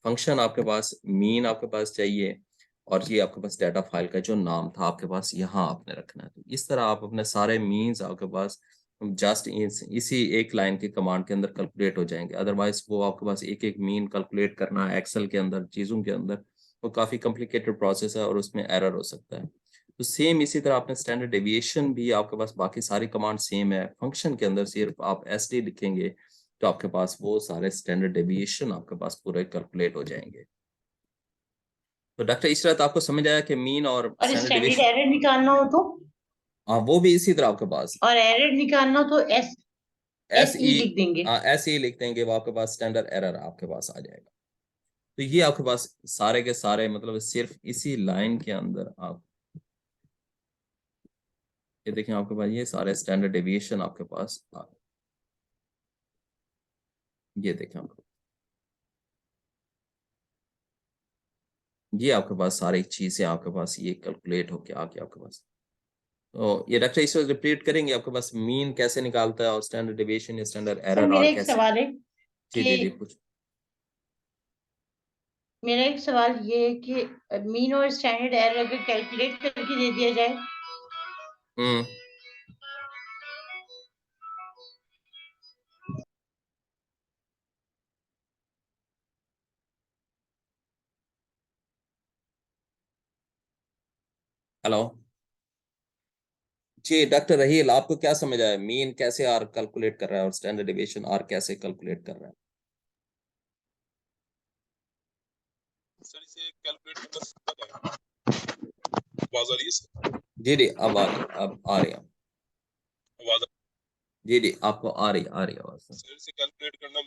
फंक्शन आपके पास, मीन आपके पास चाहिए और ये आपके पास डाटा फाइल का जो नाम था आपके पास यहाँ आपने रखना है। तो इस तरह आप अपने सारे मीन्स आपके पास जस्ट इसी एक लाइन की कमांड के अंदर कैलकुलेट हो जाएंगे। अदरवाइज वो आपके पास एक एक मीन कैलकुलेट करना एक्सेल के अंदर चीज़ों के अंदर वो काफ़ी कॉम्प्लिकेटेड प्रोसेस है और उसमें एरर हो सकता है। तो सेम इसी तरह आपने स्टैंडर्ड डेविएशन भी आपके पास बाकी सारी कमांड सेम है, फंक्शन के अंदर सिर्फ आप SD लिखेंगे तो आपके पास वो सारे स्टैंडर्ड डेविएशन आपके पास पूरे कैलकुलेट हो जाएंगे। तो डॉक्टर इशरत आपको समझ आया कि मीन और और स्टैंडर्ड स्टैंडर्ड डेविएशन? एरर निकालना हो तो? हाँ वो भी इसी तरह आपके पास और एरर निकालना हो तो SE लिख देंगे। ऐसे ही लिख देंगे, वो आपके पास स्टैंडर्ड एरर आपके पास आ जाएगा। तो ये आपके पास सारे के सारे मतलब सिर्फ इसी लाइन के अंदर आप ये देखें आपके पास ये सारे स्टैंडर्ड डेविएशन आपके पास ये देखें आपके ये आपके पास सारी चीजें आपके पास ये कैलकुलेट होके आ गया आपके पास। तो ये डॉक्टर इस रिपीट करेंगे आपके पास मीन कैसे निकालता है और स्टैंडर्ड डेविएशन या स्टैंडर्ड सर एरर मेरा और एक कैसे? सवाल है जी कि जी जी कुछ मेरा एक सवाल ये है कि मीन और स्टैंडर्ड एरर अगर कैलकुलेट करके दे दिया जाए हम्म हेलो जी डॉक्टर रहील, आपको क्या समझ आया, मीन कैसे आर कैलकुलेट कर रहा है और स्टैंडर्ड डेविएशन आर कैसे कैलकुलेट कर रहा है? सर इसे कैलकुलेट करना सिंपल है। आवाज आ रही है सर? जी जी अब आ रही है, अब आ रही है। आवाज जी जी आपको आ रही आवाज। सर इसे कैलकुलेट करना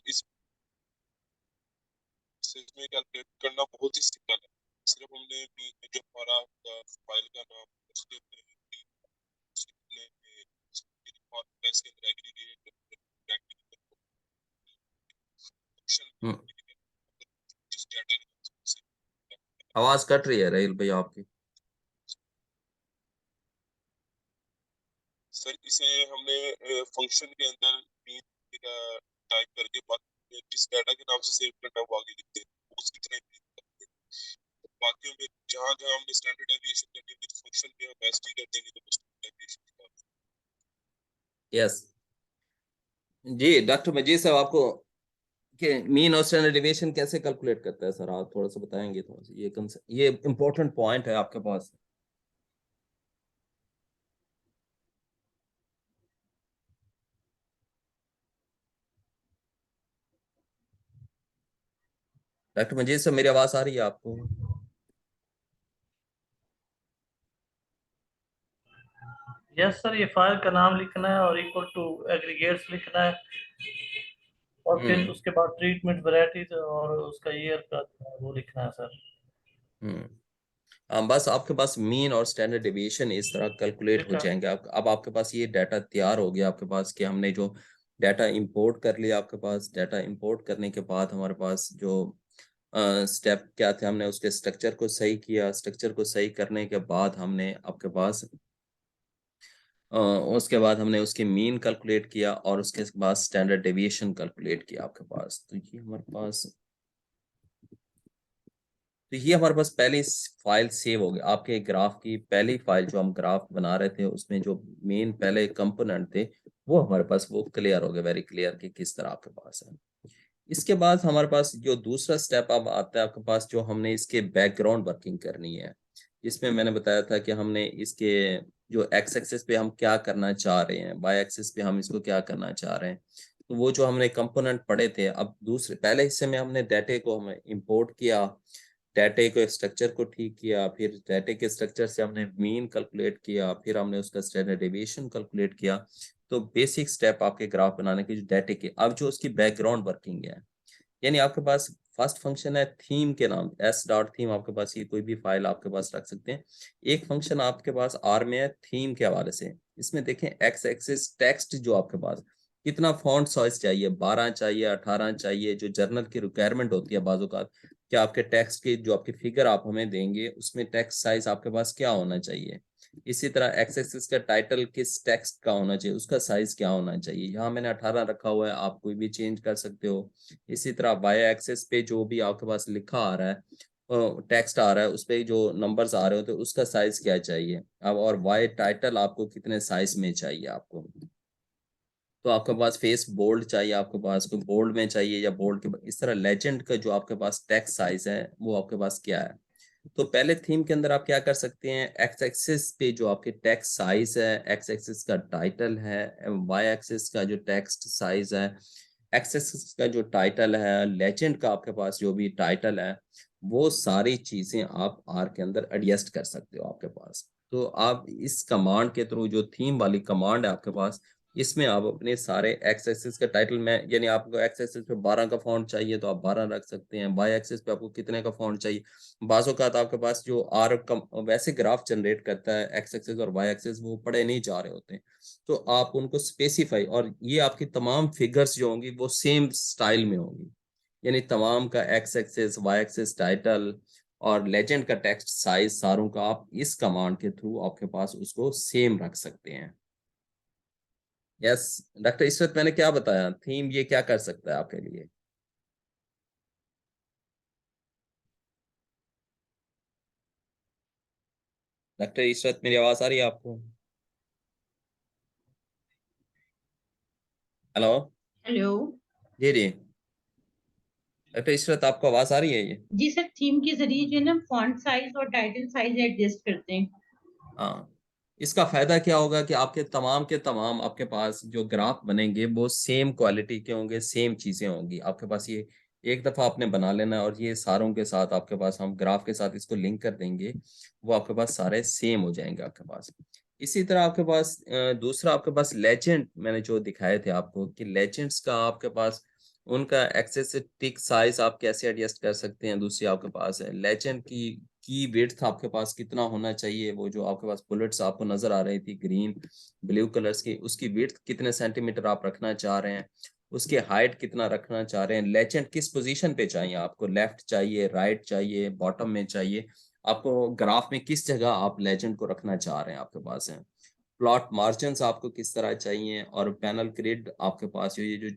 इसमें कैलकुलेट करना बहुत ही सिंपल है। सिर्फ हमने जो हमारा फाइल का नाम उसके हम्म आवाज कट रही है रहील भैया आपकी। सर इसे हमने फंक्शन के अंदर टाइप करके जिस डाटा के नाम से सेव करना वो आगे लिखते हैं उसकी तरह बाकी में जहाँ जहाँ हमने स्टैंडर्ड डेविएशन करनी है तो फंक्शन में हम एसटी कर देंगे तो स्टैंडर्ड डेविएशन यस जी डॉक्टर मजीद साहब आपको कि मीन और स्टैंडर्ड डेविएशन कैसे कैलकुलेट करता है सर, आप थोड़ा सा बताएंगे? थोड़ा सा ये इंपॉर्टेंट पॉइंट है आपके पास। डॉक्टर मजीद साहब मेरी आवाज आ रही है आपको? यस सर, ये फाइल का नाम लिखना है और इक्वल टू एग्रीगेट्स लिखना है और फिर उसके बाद ट्रीटमेंट वैरायटीज और उसका ईयर का वो लिखना है सर। बस आपके पास मीन और स्टैंडर्ड डेविएशन इस तरह कैलकुलेट हो ठीक है। जाएंगे। अब आपके पास ये डाटा तैयार हो गया आपके पास कि हमने जो डाटा इंपोर्ट कर लिया, आपके पास डाटा इंपोर्ट करने के बाद हमारे पास जो स्टेप क्या थे, हमने उसके स्ट्रक्चर को सही किया, स्ट्रक्चर को सही करने के बाद हमने आपके पास उसके बाद हमने उसकी मीन कैलकुलेट किया और उसके बाद स्टैंडर्ड डेविएशन कैलकुलेट किया आपके पास। तो ये हमारे पास पहली फाइल सेव हो गई आपके ग्राफ की पहली फाइल जो हम ग्राफ बना रहे थे उसमें जो मेन पहले कंपोनेंट थे वो हमारे पास वो क्लियर हो गए, वेरी क्लियर कि किस तरह आपके पास है। इसके बाद हमारे पास जो दूसरा स्टेप अब आता है आपके पास, जो हमने इसके बैकग्राउंड वर्किंग करनी है इसमें मैंने बताया था कि हमने इसके जो एक्स एक्सिस पे हम क्या करना चाह रहे हैं, वाई एक्सिस पे हम इसको क्या करना चाह रहे हैं। तो वो जो हमने कंपोनेंट पढ़े थे, अब दूसरे पहले हिस्से में हमने डाटे को हमें इंपोर्ट किया, डाटे को स्ट्रक्चर को ठीक किया, फिर डाटे के स्ट्रक्चर से हमने मीन कैलकुलेट किया, फिर हमने उसका स्टैंडर्ड डेविएशन कैलकुलेट किया। तो बेसिक स्टेप आपके ग्राफ बनाने के जो डाटे के, अब जो उसकी बैकग्राउंड वर्किंग है, यानी आपके पास फर्स्ट फंक्शन है थीम के नाम, एस डॉट थीम, आपके पास ये कोई भी फाइल आपके पास रख सकते हैं। एक फंक्शन आपके पास आर में है थीम के हवाले से। इसमें देखें एक्स एक्सिस टेक्स्ट जो आपके पास कितना फॉन्ट साइज चाहिए, 12 चाहिए, 18 चाहिए, जो जर्नल की रिक्वायरमेंट होती है बाजू का, क्या आपके टेक्स्ट की जो आपकी फिगर आप हमें देंगे उसमें टेक्स्ट साइज आपके पास क्या होना चाहिए। इसी तरह एक्स एक्सिस का टाइटल किस टेक्स्ट का होना चाहिए, उसका साइज क्या होना चाहिए। यहाँ मैंने 18 रखा हुआ है, आप कोई भी चेंज कर सकते हो। इसी तरह वाई एक्सिस पे जो भी आपके पास लिखा आ रहा है, टेक्स्ट आ रहा है, उस पे जो नंबर्स आ रहे हो तो उसका साइज क्या चाहिए अब, और वाई टाइटल आपको कितने साइज में चाहिए आपको। तो आपके पास फेस बोल्ड चाहिए, आपके पास कोई बोल्ड में चाहिए या बोल्ड के इस तरह लेजेंड का जो आपके पास टेक्स्ट साइज है वो आपके पास क्या है। तो पहले थीम के अंदर आप क्या कर सकते हैं, एक्स एक्सिस पे जो आपके टेक्स्ट साइज है, एक्स एक्सिस का टाइटल है, वाई एक्सिस का जो टेक्स्ट साइज है, एक्स एक्सिस का जो टाइटल है, लेजेंड का आपके पास जो भी टाइटल है, वो सारी चीजें आप आर के अंदर एडजस्ट कर सकते हो आपके पास। तो आप इस कमांड के थ्रू, जो थीम वाली कमांड है आपके पास, इसमें आप अपने सारे एक्स एक्सिस का टाइटल में, यानी आपको एक्स एक्सिस पे 12 का फॉन्ट चाहिए तो आप 12 रख सकते हैं, वाई एक्सिस पे आपको कितने का फॉन्ट चाहिए। बाजों का आपके पास जो आर वैसे ग्राफ जनरेट करता है एक्स एक्सिस और वाई एक्सिस वो पढ़े नहीं जा रहे होते हैं, तो आप उनको स्पेसिफाई, और ये आपकी तमाम फिगर्स जो होंगी वो सेम स्टाइल में होंगी, यानी तमाम का X axis, Y axis, title और लेजेंड का टेक्स्ट साइज सारों का आप इस कमांड के थ्रू आपके पास उसको सेम रख सकते हैं। यस डॉक्टर इशरत, मैंने क्या बताया, थीम ये क्या कर सकता है आपके लिए। डॉक्टर इशरत, मेरी आवाज आ रही है आपको। हेलो। हेलो। जी जी डॉक्टर इशरत, आपको आवाज आ रही है ये। जी सर, थीम के जरिए जो है ना फॉन्ट साइज और टाइटल साइज एडजस्ट करते हैं। हाँ, इसका फायदा क्या होगा कि आपके तमाम के तमाम आपके पास जो ग्राफ बनेंगे वो सेम क्वालिटी के होंगे, सेम चीजें होंगी आपके पास। ये एक दफा आपने बना लेना है और ये सारों के साथ आपके पास, हम ग्राफ के साथ इसको लिंक कर देंगे, वो आपके पास सारे सेम हो जाएंगे आपके पास। इसी तरह आपके पास दूसरा आपके पास लेजेंड, मैंने जो दिखाए थे आपको कि लेजेंड्स का आपके पास उनका एक्सेस टिक साइज आप कैसे एडजस्ट कर सकते हैं। दूसरी आपके पास है लेजेंड की विड्थ आपके पास कितना होना चाहिए, वो जो आपके पास बुलेट्स आपको नजर आ रही थी ग्रीन ब्लू कलर्स की, उसकी विड्थ कितने सेंटीमीटर आप रखना चाह रहे हैं, उसकी हाइट कितना रखना चाह रहे हैं, लेजेंड किस पोजीशन पे चाहिए आपको, लेफ्ट चाहिए, राइट चाहिए, बॉटम में चाहिए, आपको ग्राफ में किस जगह आप लेजेंड को रखना चाह रहे हैं आपके पास है। प्लॉट मार्जिन्स आपको किस तरह चाहिए, और पैनल ग्रिड आपके पास ये जो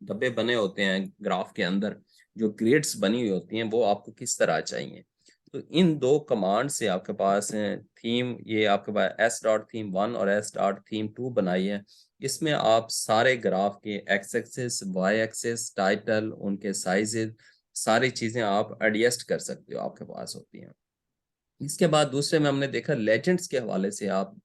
डब्बे बने होते हैं ग्राफ के अंदर, जो ग्रिड्स बनी हुई होती हैं वो आपको किस तरह चाहिए। तो इन दो कमांड से आपके पास थीम, ये आपके पास एस डॉट थीम 1 और एस डॉट थीम 2 बनाई है। इसमें आप सारे ग्राफ के X axis, Y axis, title, उनके साइजेस, सारी चीजें आप एडजस्ट कर सकते हो आपके पास होती हैं। इसके बाद दूसरे में हमने देखा लेजेंड्स के हवाले से आप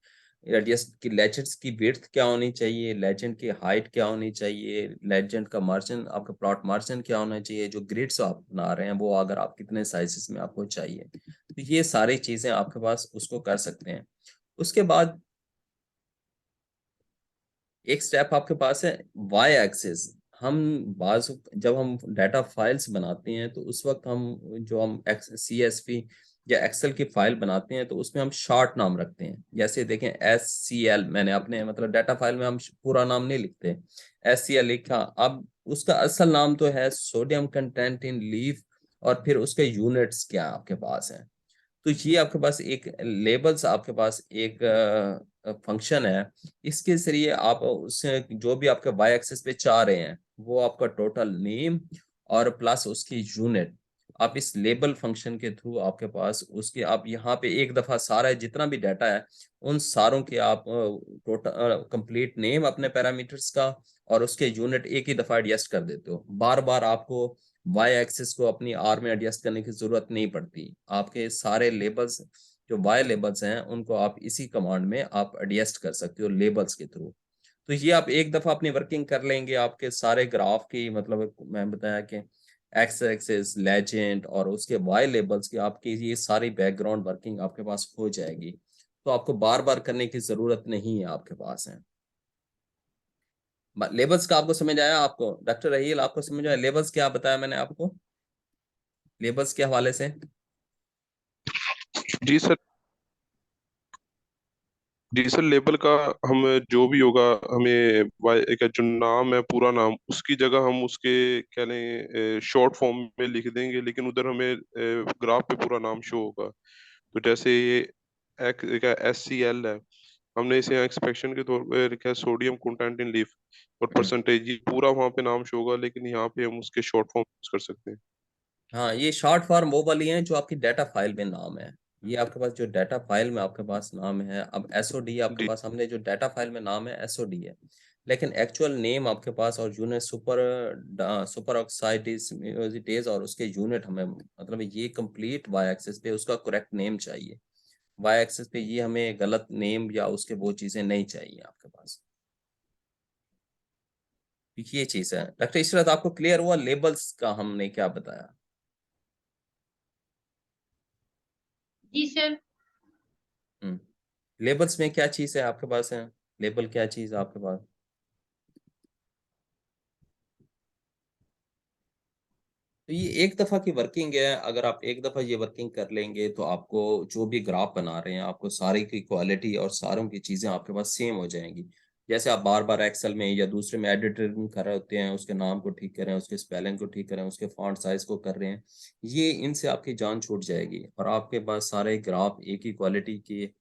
एडजस्ट की, लेजेंड्स की विड्थ क्या होनी चाहिए, लेजेंड की हाइट क्या होनी चाहिए, लेजेंड का मार्जिन, आपका प्लॉट मार्जिन क्या होना चाहिए, जो ग्रिड्स आप बना रहे हैं वो अगर आप कितने साइजेस में आपको चाहिए, तो ये सारी चीजें आपके पास उसको कर सकते हैं। उसके बाद एक स्टेप आपके पास है वाई एक्सिस। हम बाज जब हम डाटा फाइल्स बनाते हैं तो उस वक्त हम जो हम CSV या एक्सेल की फाइल बनाते हैं तो उसमें हम शॉर्ट नाम रखते हैं। जैसे देखें SCL, मैंने अपने मतलब डाटा फाइल में हम पूरा नाम नहीं लिखते, SCL लिखा, अब उसका असल नाम तो है सोडियम कंटेंट इन लीफ, और फिर उसके यूनिट्स क्या आपके पास है। तो ये आपके पास एक लेबल्स, आपके पास एक फंक्शन है, इसके जरिए आप उससे जो भी आपके वाई एक्सिस पे चाह रहे हैं वो आपका टोटल नेम और प्लस उसकी यूनिट, आप इस लेबल फंक्शन के थ्रू आपके पास उसके, आप यहाँ पे एक दफा सारा जितना भी डाटा है उन सारों के आप टोटल कंप्लीट नेम अपने पैरामीटर्स का और उसके यूनिट एक ही दफा एडजस्ट कर देते हो। बार बार आपको वाई एक्सिस को अपनी आर में एडजस्ट करने की जरूरत नहीं पड़ती। आपके सारे लेबल्स जो वाई लेबल्स हैं उनको आप इसी कमांड में आप एडजस्ट कर सकते हो लेबल्स के थ्रू। तो ये आप एक दफा अपनी वर्किंग कर लेंगे, आपके सारे ग्राफ की मतलब मैं बताया कि एक्स एक्सिस, लेजेंड और उसके वाई लेबल्स की आपकी ये सारी बैकग्राउंड वर्किंग आपके पास हो जाएगी। तो आपको बार बार करने की जरूरत नहीं है आपके पास है। लेबल्स का आपको समझ आया? आपको डॉक्टर रहील आपको समझ आया लेबल्स क्या बताया मैंने आपको लेबल्स के हवाले से? जी सर। जी सर, लेबल का हम जो भी होगा हमें एक जो नाम है पूरा नाम, उसकी जगह हम उसके क्या लें शॉर्ट फॉर्म में लिख देंगे, लेकिन उधर हमें ग्राफ पे पूरा नाम शो होगा। तो जैसे ये SCL है, हमने इसे यहाँ एक्सपेक्शन के तौर पे लिखा है सोडियम कंटेंट इन लीफ और परसेंटेज, ये पूरा वहाँ पे नाम शो होगा, लेकिन यहाँ पे हम उसके शॉर्ट फॉर्म यूज कर सकते हैं। हाँ, ये शॉर्ट फॉर्म वो वाली है जो आपकी डाटा फाइल में नाम है। ये आपके पास जो डाटा फाइल में आपके पास नाम है, अब एसओडी आपके जी पास, हमने जो डाटा फाइल में नाम है एसओडी है, लेकिन एक्चुअल नेम आपके पास और यूनिट सुपर ऑक्साइडेज और उसके यूनिट हमें मतलब ये कंप्लीट वाई एक्सिस पे उसका करेक्ट नेम चाहिए। वाई एक्सिस पे ये हमें गलत नेम या उसके वो चीजें नहीं चाहिए आपके पास। ये चीज है। डॉक्टर इशरत आपको क्लियर हुआ लेबल्स का हमने क्या बताया? जी सर। हम्म। लेबल्स में क्या चीज है आपके पास है? लेबल क्या चीज है आपके पास? तो ये एक दफा की वर्किंग है। अगर आप एक दफा ये वर्किंग कर लेंगे तो आपको जो भी ग्राफ बना रहे हैं आपको सारी की क्वालिटी और सारों की चीजें आपके पास सेम हो जाएंगी। जैसे आप बार बार एक्सेल में या दूसरे में एडिटिंग कर रहे होते हैं, उसके नाम को ठीक कर रहे हैं, उसके स्पेलिंग को ठीक कर रहे हैं, उसके फॉन्ट साइज को कर रहे हैं, ये इनसे आपकी जान छूट जाएगी और आपके पास सारे ग्राफ एक ही क्वालिटी की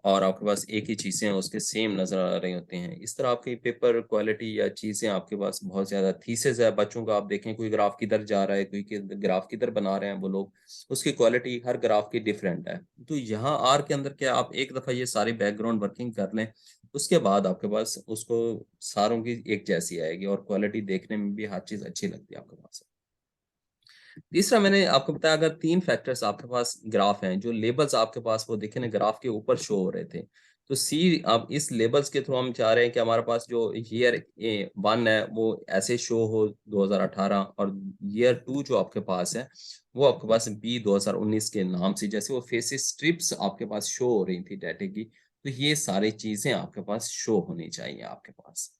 और आपके पास एक ही चीज़ें उसके सेम नज़र आ रही होती हैं। इस तरह आपकी पेपर क्वालिटी या चीज़ें आपके पास बहुत ज़्यादा थीसिस है बच्चों का, आप देखें कोई ग्राफ किधर जा रहा है, कोई ग्राफ किधर बना रहे हैं वो लोग, उसकी क्वालिटी हर ग्राफ की डिफरेंट है। तो यहाँ आर के अंदर क्या आप एक दफ़ा ये सारी बैकग्राउंड वर्किंग कर लें, उसके बाद आपके पास उसको सारों की एक जैसी आएगी और क्वालिटी देखने में भी हर चीज़ अच्छी लगती है आपके पास। तीसरा मैंने आपको बताया, अगर तीन फैक्टर्स आपके पास ग्राफ हैं, जो लेबल्स आपके पास वो देखे ना ग्राफ के ऊपर शो हो रहे थे, तो सी अब इस लेबल्स के थ्रू हम चाह रहे हैं कि हमारे पास जो ईयर 1 है वो ऐसे शो हो 2018 और ईयर 2 जो आपके पास है वो आपके पास बी 2019 के नाम से जैसे वो फेसिस स्ट्रिप्स आपके पास शो हो रही थी डाटे की, तो ये सारी चीजें आपके पास शो होनी चाहिए आपके पास।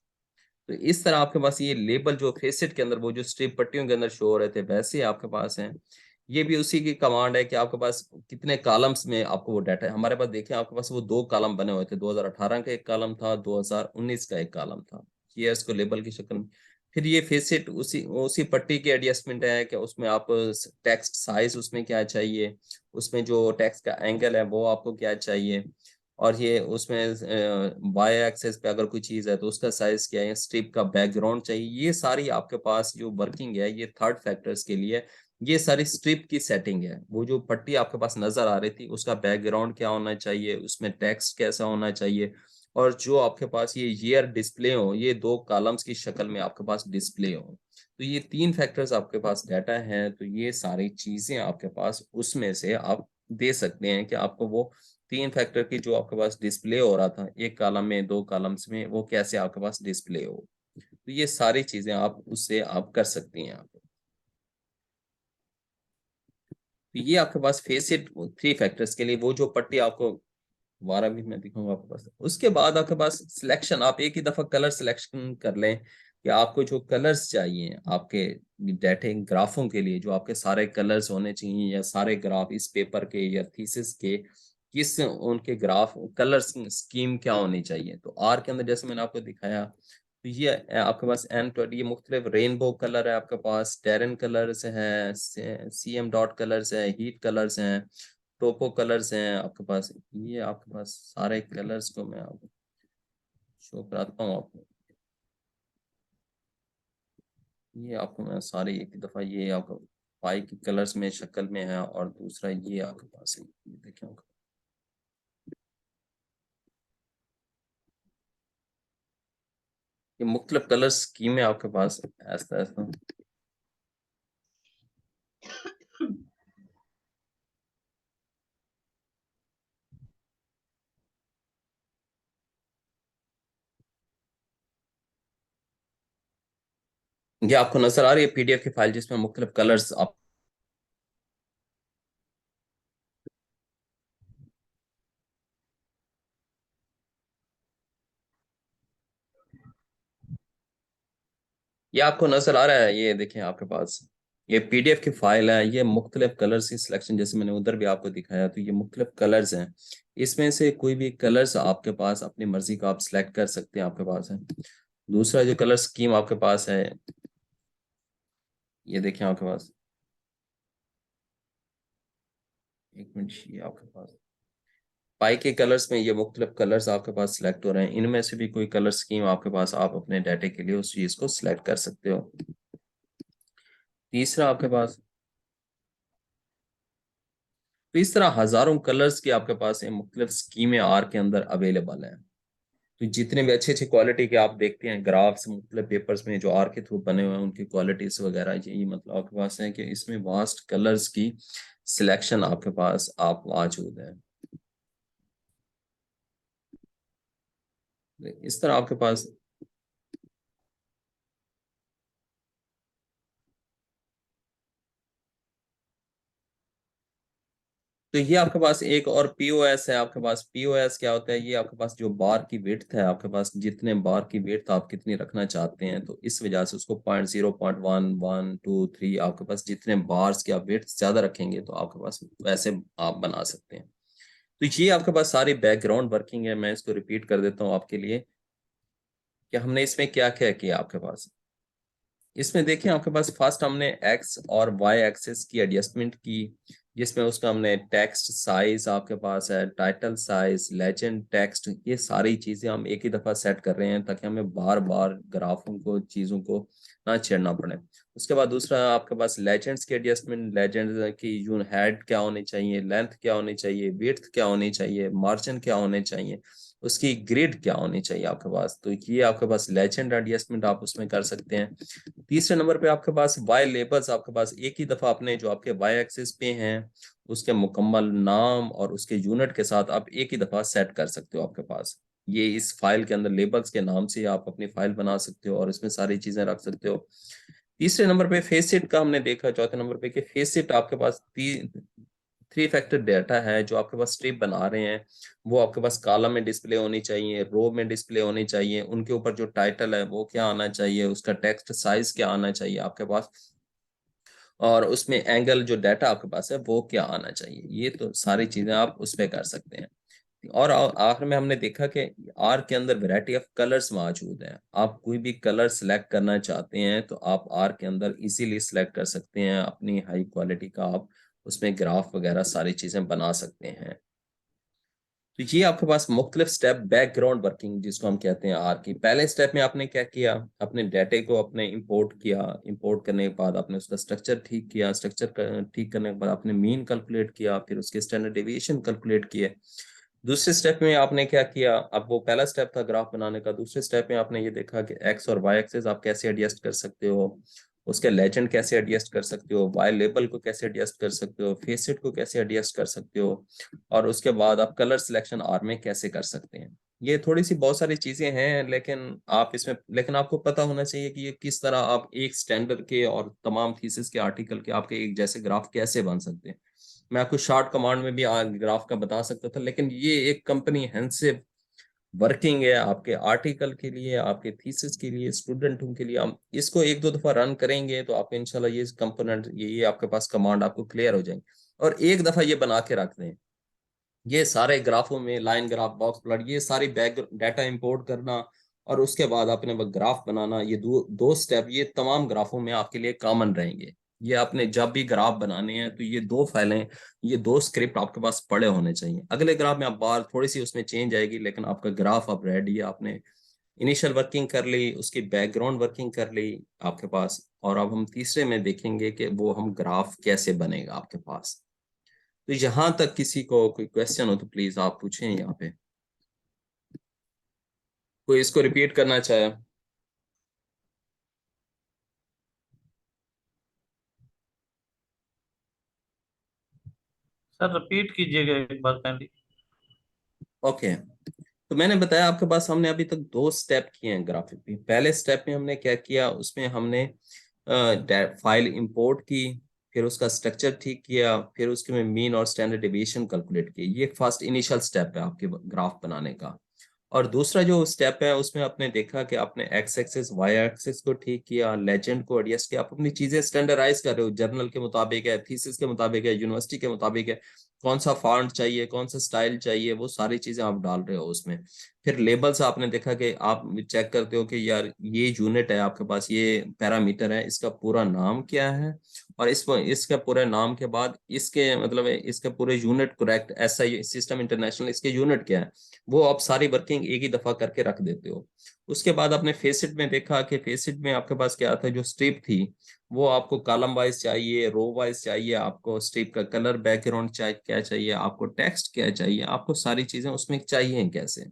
तो इस तरह आपके पास ये लेबल जो फेसेट के अंदर वो जो स्ट्रिप पट्टियों के अंदर शो हो रहे थे वैसे आपके पास हैं। ये भी उसी की कमांड है कि आपके पास कितने कॉलम्स में आपको वो डाटा है। हमारे पास देखिए आपके पास वो 2 कॉलम बने हुए थे, 2018 का एक कॉलम था, 2019 का एक कॉलम था। ये है इसको लेबल की शक्ल में। फिर ये फेसेट उसी उसी पट्टी की एडजस्टमेंट है कि उसमें आप टेक्स्ट साइज उसमें क्या चाहिए, उसमें जो टेक्स्ट का एंगल है वो आपको क्या चाहिए, और ये उसमें वाई एक्सेस पे अगर कोई चीज है तो उसका साइज क्या है, स्ट्रिप का बैकग्राउंड चाहिए, ये सारी आपके पास जो वर्किंग है ये थर्ड फैक्टर्स के लिए। ये सारी स्ट्रिप की सेटिंग है, वो जो पट्टी आपके पास नजर आ रही थी उसका बैकग्राउंड क्या होना चाहिए, उसमें टेक्स्ट कैसा होना चाहिए, और जो आपके पास ये ईयर डिस्प्ले हो, ये 2 कॉलम्स की शक्ल में आपके पास डिस्प्ले हो। तो ये तीन फैक्टर्स आपके पास डाटा है, तो ये सारी चीजें आपके पास उसमें से आप दे सकते हैं कि आपको वो तीन फैक्टर की जो आपके पास डिस्प्ले हो रहा था एक कॉलम में 2 कॉलम्स में, वो कैसे आपके पास डिस्प्ले हो। तो ये सारी चीजें आप उससे आप कर सकती हैं आप। तो ये आपके पास फेसिट थ्री फैक्टर्स के लिए वो जो पट्टी आपको 12 भी मैं दिखाऊंगा आपके पास। उसके बाद आपके पास सिलेक्शन, आप एक ही दफा कलर सिलेक्शन कर लें कि आपको जो कलर्स चाहिए आपके डाटे ग्राफों के लिए, जो आपके सारे कलर्स होने चाहिए या सारे ग्राफ इस पेपर के या थीसिस के किस उनके ग्राफ कलर स्कीम क्या होनी चाहिए। तो आर के अंदर जैसे मैंने आपको दिखाया, तो ये आपके पास N20 ये मुख्तलिफ रेनबो कलर है आपके पास, टेरन कलर्स हैं, CM डॉट कलर्स है, हीट कलर्स हैं, टोपो कलर्स हैं आपके पास। ये आपके पास सारे कलर्स को मैं आपको शो कराता हूँ आपको। ये आपको मैं सारे एक दफा ये आपको पाई की कलर्स में शक्ल में है, और दूसरा ये आपके पास है, ये देखिए आपको। ये मुख्तलिफ कलर स्कीम है आपके पास ऐसा ऐसा। ये आपको नजर आ रही है पीडीएफ की फाइल जिसमें मुख्तलिफ कलर्स आप ये आपको नजर आ रहा है, ये देखें आपके पास ये पीडीएफ की फाइल है। ये मुख्तलिफ कलर्स की सिलेक्शन, जैसे मैंने उधर भी आपको दिखाया, तो ये मुख्तलिफ कलर्स हैं। इसमें से कोई भी कलर्स आपके पास अपनी मर्जी का आप सिलेक्ट कर सकते हैं, आपके पास है। दूसरा जो कलर स्कीम आपके पास है, ये देखें आपके पास, एक मिनट, ये आपके पास पाई के कलर्स में ये मुख्तलिफ कलर्स आपके पास सिलेक्ट हो रहे हैं। इनमें से भी कोई कलर स्कीम आपके पास, आप अपने डाटे के लिए उस चीज को सिलेक्ट कर सकते हो। तीसरा आपके पास, तो इस तरह हजारों कलर्स की आपके पास ये मुख्तलिफ स्कीमें आर के अंदर अवेलेबल हैं। तो जितने भी अच्छे अच्छे क्वालिटी के आप देखते हैं ग्राफ्स मुख्तलिफ पेपर्स में जो आर के थ्रू बने हुए हैं, उनकी क्वालिटीज वगैरह, यही मतलब आपके पास है कि इसमें वास्ट कलर्स की सिलेक्शन आपके पास आप मौजूद है। इस तरह आपके पास तो ये आपके पास एक और पीओएस है। आपके पास पीओएस क्या होता है? ये आपके पास जो बार की विड्थ है, आपके पास जितने बार की विड्थ आप कितनी रखना चाहते हैं, तो इस वजह से उसको 0.0, 0.1, 1, 2, 3 आपके पास जितने बार्स की आप विड्थ ज्यादा रखेंगे तो आपके पास वैसे आप बना सकते हैं। तो ये आपके पास सारी बैकग्राउंड वर्किंग है। मैं इसको रिपीट कर देता हूँ आपके लिए कि हमने इसमें क्या क्या किया। आपके पास इसमें देखिए आपके पास फर्स्ट हमने एक्स और वाई एक्सेस की एडजस्टमेंट की, जिसमें उसका हमने टेक्स्ट साइज आपके पास है, टाइटल साइज, लेजेंड टेक्स्ट, ये सारी चीजें हम एक ही दफा सेट कर रहे हैं ताकि हमें बार बार ग्राफों को, चीजों को ना छेड़ना पड़े। उसके बाद दूसरा आपके पास लेजेंड्स की एडजस्टमेंट, लेजेंड की यून हेड क्या होनी चाहिए, लेंथ क्या होनी चाहिए, विड्थ क्या होनी चाहिए, मार्जिन क्या होने चाहिए, उसकी ग्रिड क्या होनी चाहिए आपके पास। तो ये आपके पास लेजेंड एडजस्टमेंट आप उसमें कर सकते हैं। तीसरे नंबर पे आपके पास वाई लेबल्स, आपके पास एक ही दफा अपने जो आपके वाई एक्सिस पे हैं उसके मुकम्मल नाम और उसके यूनिट के साथ आप एक ही दफा सेट कर सकते हो। आपके पास ये इस फाइल के अंदर लेबल्स के नाम से आप अपनी फाइल बना सकते हो और इसमें सारी चीजें रख सकते हो। तीसरे नंबर पे फेसिट का हमने देखा। चौथे नंबर पे कि फेसिट आपके पास 3 फैक्टर डाटा है जो आपके पास स्ट्रिप बना रहे हैं, वो आपके पास कॉलम में डिस्प्ले होनी चाहिए, रो में डिस्प्ले होनी चाहिए, उनके ऊपर जो टाइटल है वो क्या आना चाहिए, उसका टेक्स्ट साइज क्या आना चाहिए आपके पास, और उसमें एंगल जो डाटा आपके पास है वो क्या आना चाहिए। ये तो सारी चीजें आप उस पर कर सकते हैं। और आखिर में हमने देखा कि आर के अंदर वैरायटी ऑफ कलर्स मौजूद हैं। आप कोई भी कलर सिलेक्ट करना चाहते हैं तो आप आर के अंदर इजीली सिलेक्ट कर सकते हैं, अपनी हाई क्वालिटी का आप उसमें ग्राफ वगैरह सारी चीजें बना सकते हैं। तो ये आपके पास मुख्तलिफ स्टेप बैकग्राउंड वर्किंग जिसको हम कहते हैं आर की। पहले स्टेप में आपने क्या किया, अपने डाटे को अपने इंपोर्ट किया, इंपोर्ट करने के बाद आपने उसका स्ट्रक्चर ठीक किया, स्ट्रक्चर ठीक करने के बाद आपने मीन कैलकुलेट किया, फिर उसके स्टैंडर्ड डेविएशन कैलकुलेट किए। दूसरे स्टेप में आपने क्या किया, अब वो पहला स्टेप था ग्राफ बनाने का। दूसरे स्टेप में आपने ये देखा कि एक्स और वाई एक्सेस आप कैसे एडजस्ट कर सकते हो, उसके लेजेंड कैसे एडजस्ट कर सकते हो, वाई लेबल को कैसे एडजस्ट कर सकते हो, फेसिट को कैसे एडजस्ट कर सकते हो, और उसके बाद आप कलर सिलेक्शन आर में कैसे कर सकते हैं। ये थोड़ी सी बहुत सारी चीजें हैं, लेकिन आपको पता होना चाहिए कि ये किस तरह आप एक स्टैंडर्ड के और तमाम थीसिस के आर्टिकल के आपके एक जैसे ग्राफ कैसे बन सकते हैं। मैं आपको शॉर्ट कमांड में भी ग्राफ का बता सकता था, लेकिन ये एक कंप्रीहेंसिव वर्किंग है आपके आर्टिकल के लिए, आपके थीसिस के लिए, स्टूडेंटों के लिए। हम इसको एक दो दफा रन करेंगे तो आपको इंशाल्लाह ये कंपोनेंट, ये आपके पास कमांड आपको क्लियर हो जाएंगे। और एक दफा ये बना के रख दें, ये सारे ग्राफों में लाइन ग्राफ, बॉक्स प्लॉट, ये सारी बैक डाटा इंपोर्ट करना और उसके बाद अपने ग्राफ बनाना, ये दो स्टेप ये तमाम ग्राफों में आपके लिए कॉमन रहेंगे। ये आपने जब भी ग्राफ बनाने हैं तो ये दो फाइलें, ये दो स्क्रिप्ट आपके पास पड़े होने चाहिए। अगले ग्राफ में आप बार थोड़ी सी उसमें चेंज आएगी, लेकिन आपका ग्राफ अब रेडी है। आपने इनिशियल वर्किंग कर ली, उसकी बैकग्राउंड वर्किंग कर ली आपके पास, और अब हम तीसरे में देखेंगे कि वो हम ग्राफ कैसे बनेगा आपके पास। तो यहां तक किसी को कोई क्वेश्चन हो तो प्लीज आप पूछें यहाँ पे, कोई इसको रिपीट करना चाहे। सर रिपीट कीजिएगा एक बार काइंडली। ओके, तो मैंने बताया आपके पास हमने अभी तक 2 स्टेप किए हैं ग्राफिक में। पहले स्टेप में हमने क्या किया, उसमें हमने फाइल इंपोर्ट की, फिर उसका स्ट्रक्चर ठीक किया, फिर उसके में मीन और स्टैंडर्ड डेविएशन कैलकुलेट की। ये फर्स्ट इनिशियल स्टेप है आपके ग्राफ बनाने का। और दूसरा जो स्टेप है उसमें आपने देखा कि आपने एक्स एक्सिस वाई एक्सिस को ठीक किया, लेजेंड को एडजस्ट किया, आप अपनी चीजें स्टैंडर्डाइज कर रहे हो, जर्नल के मुताबिक है, थीसिस के मुताबिक है, यूनिवर्सिटी के मुताबिक है, कौन सा फॉन्ट चाहिए, कौन सा स्टाइल चाहिए, वो सारी चीजें आप डाल रहे हो उसमें। फिर लेबल्स आपने देखा कि आप चेक करते हो कि यार ये यूनिट है आपके पास, ये पैरामीटर है, इसका पूरा नाम क्या है, और इसका पूरे नाम के बाद इसके मतलब इसके पूरे unit correct, SI system international, इसके यूनिट क्या है, वो आप सारी वर्किंग एक ही दफा करके रख देते हो। उसके बाद आपने फेसिट में देखा कि फेसिट में आपके पास क्या था, जो स्ट्रिप थी वो आपको कॉलम वाइज चाहिए, रो वाइज चाहिए, आपको स्ट्रिप का कलर बैकग्राउंड क्या चाहिए, आपको टेक्स्ट क्या चाहिए, आपको सारी चीजें उसमें चाहिए कैसे।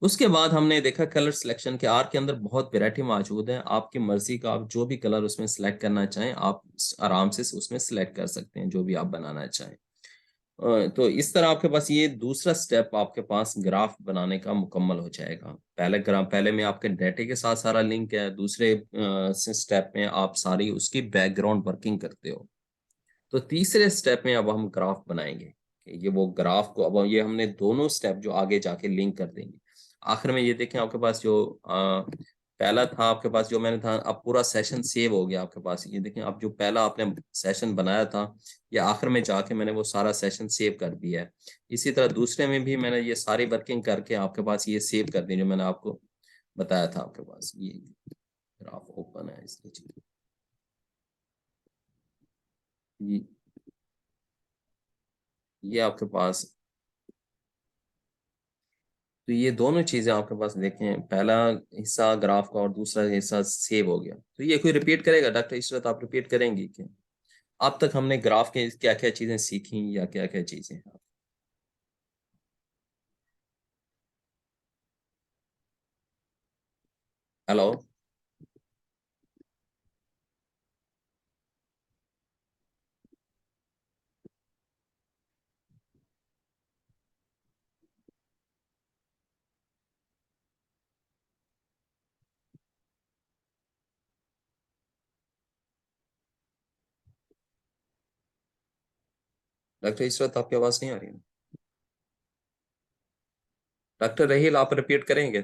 उसके बाद हमने देखा कलर सिलेक्शन के आर के अंदर बहुत वैरायटी मौजूद है, आपकी मर्जी का आप जो भी कलर उसमें सिलेक्ट करना चाहें आप आराम से उसमें सिलेक्ट कर सकते हैं जो भी आप बनाना चाहें। तो इस तरह आपके पास ये दूसरा स्टेप आपके पास ग्राफ बनाने का मुकम्मल हो जाएगा। पहले में आपके डेटे के साथ सारा लिंक है, दूसरे स्टेप में आप सारी उसकी बैकग्राउंड वर्किंग करते हो। तो तीसरे स्टेप में अब हम ग्राफ बनाएंगे कि ये वो ग्राफ को अब ये हमने दोनों स्टेप जो आगे जाके लिंक कर देंगे। आखिर में ये देखें आपके पास जो पहला था आपके पास जो मैंने था, अब पूरा सेशन सेव हो गया आपके पास। ये देखें अब जो पहला आपने सेशन बनाया था, ये आखिर में जाके मैंने वो सारा सेशन सेव कर दिया है। इसी तरह दूसरे में भी मैंने ये सारी वर्किंग करके आपके पास ये सेव कर दी जो मैंने आपको बताया था। आपके पास ये ग्राफ ओपन है इसलिए ये आपके पास, तो ये दोनों चीजें आपके पास देखें, पहला हिस्सा ग्राफ का और दूसरा हिस्सा सेव हो गया। तो ये कोई रिपीट करेगा डॉक्टर इशरत, आप रिपीट करेंगी क्या? अब तक हमने ग्राफ के क्या क्या चीजें सीखी या क्या क्या चीजें? हेलो डॉक्टर इशरत, आपकी आवाज नहीं आ रही है। डॉक्टर रहील, आप रिपीट करेंगे?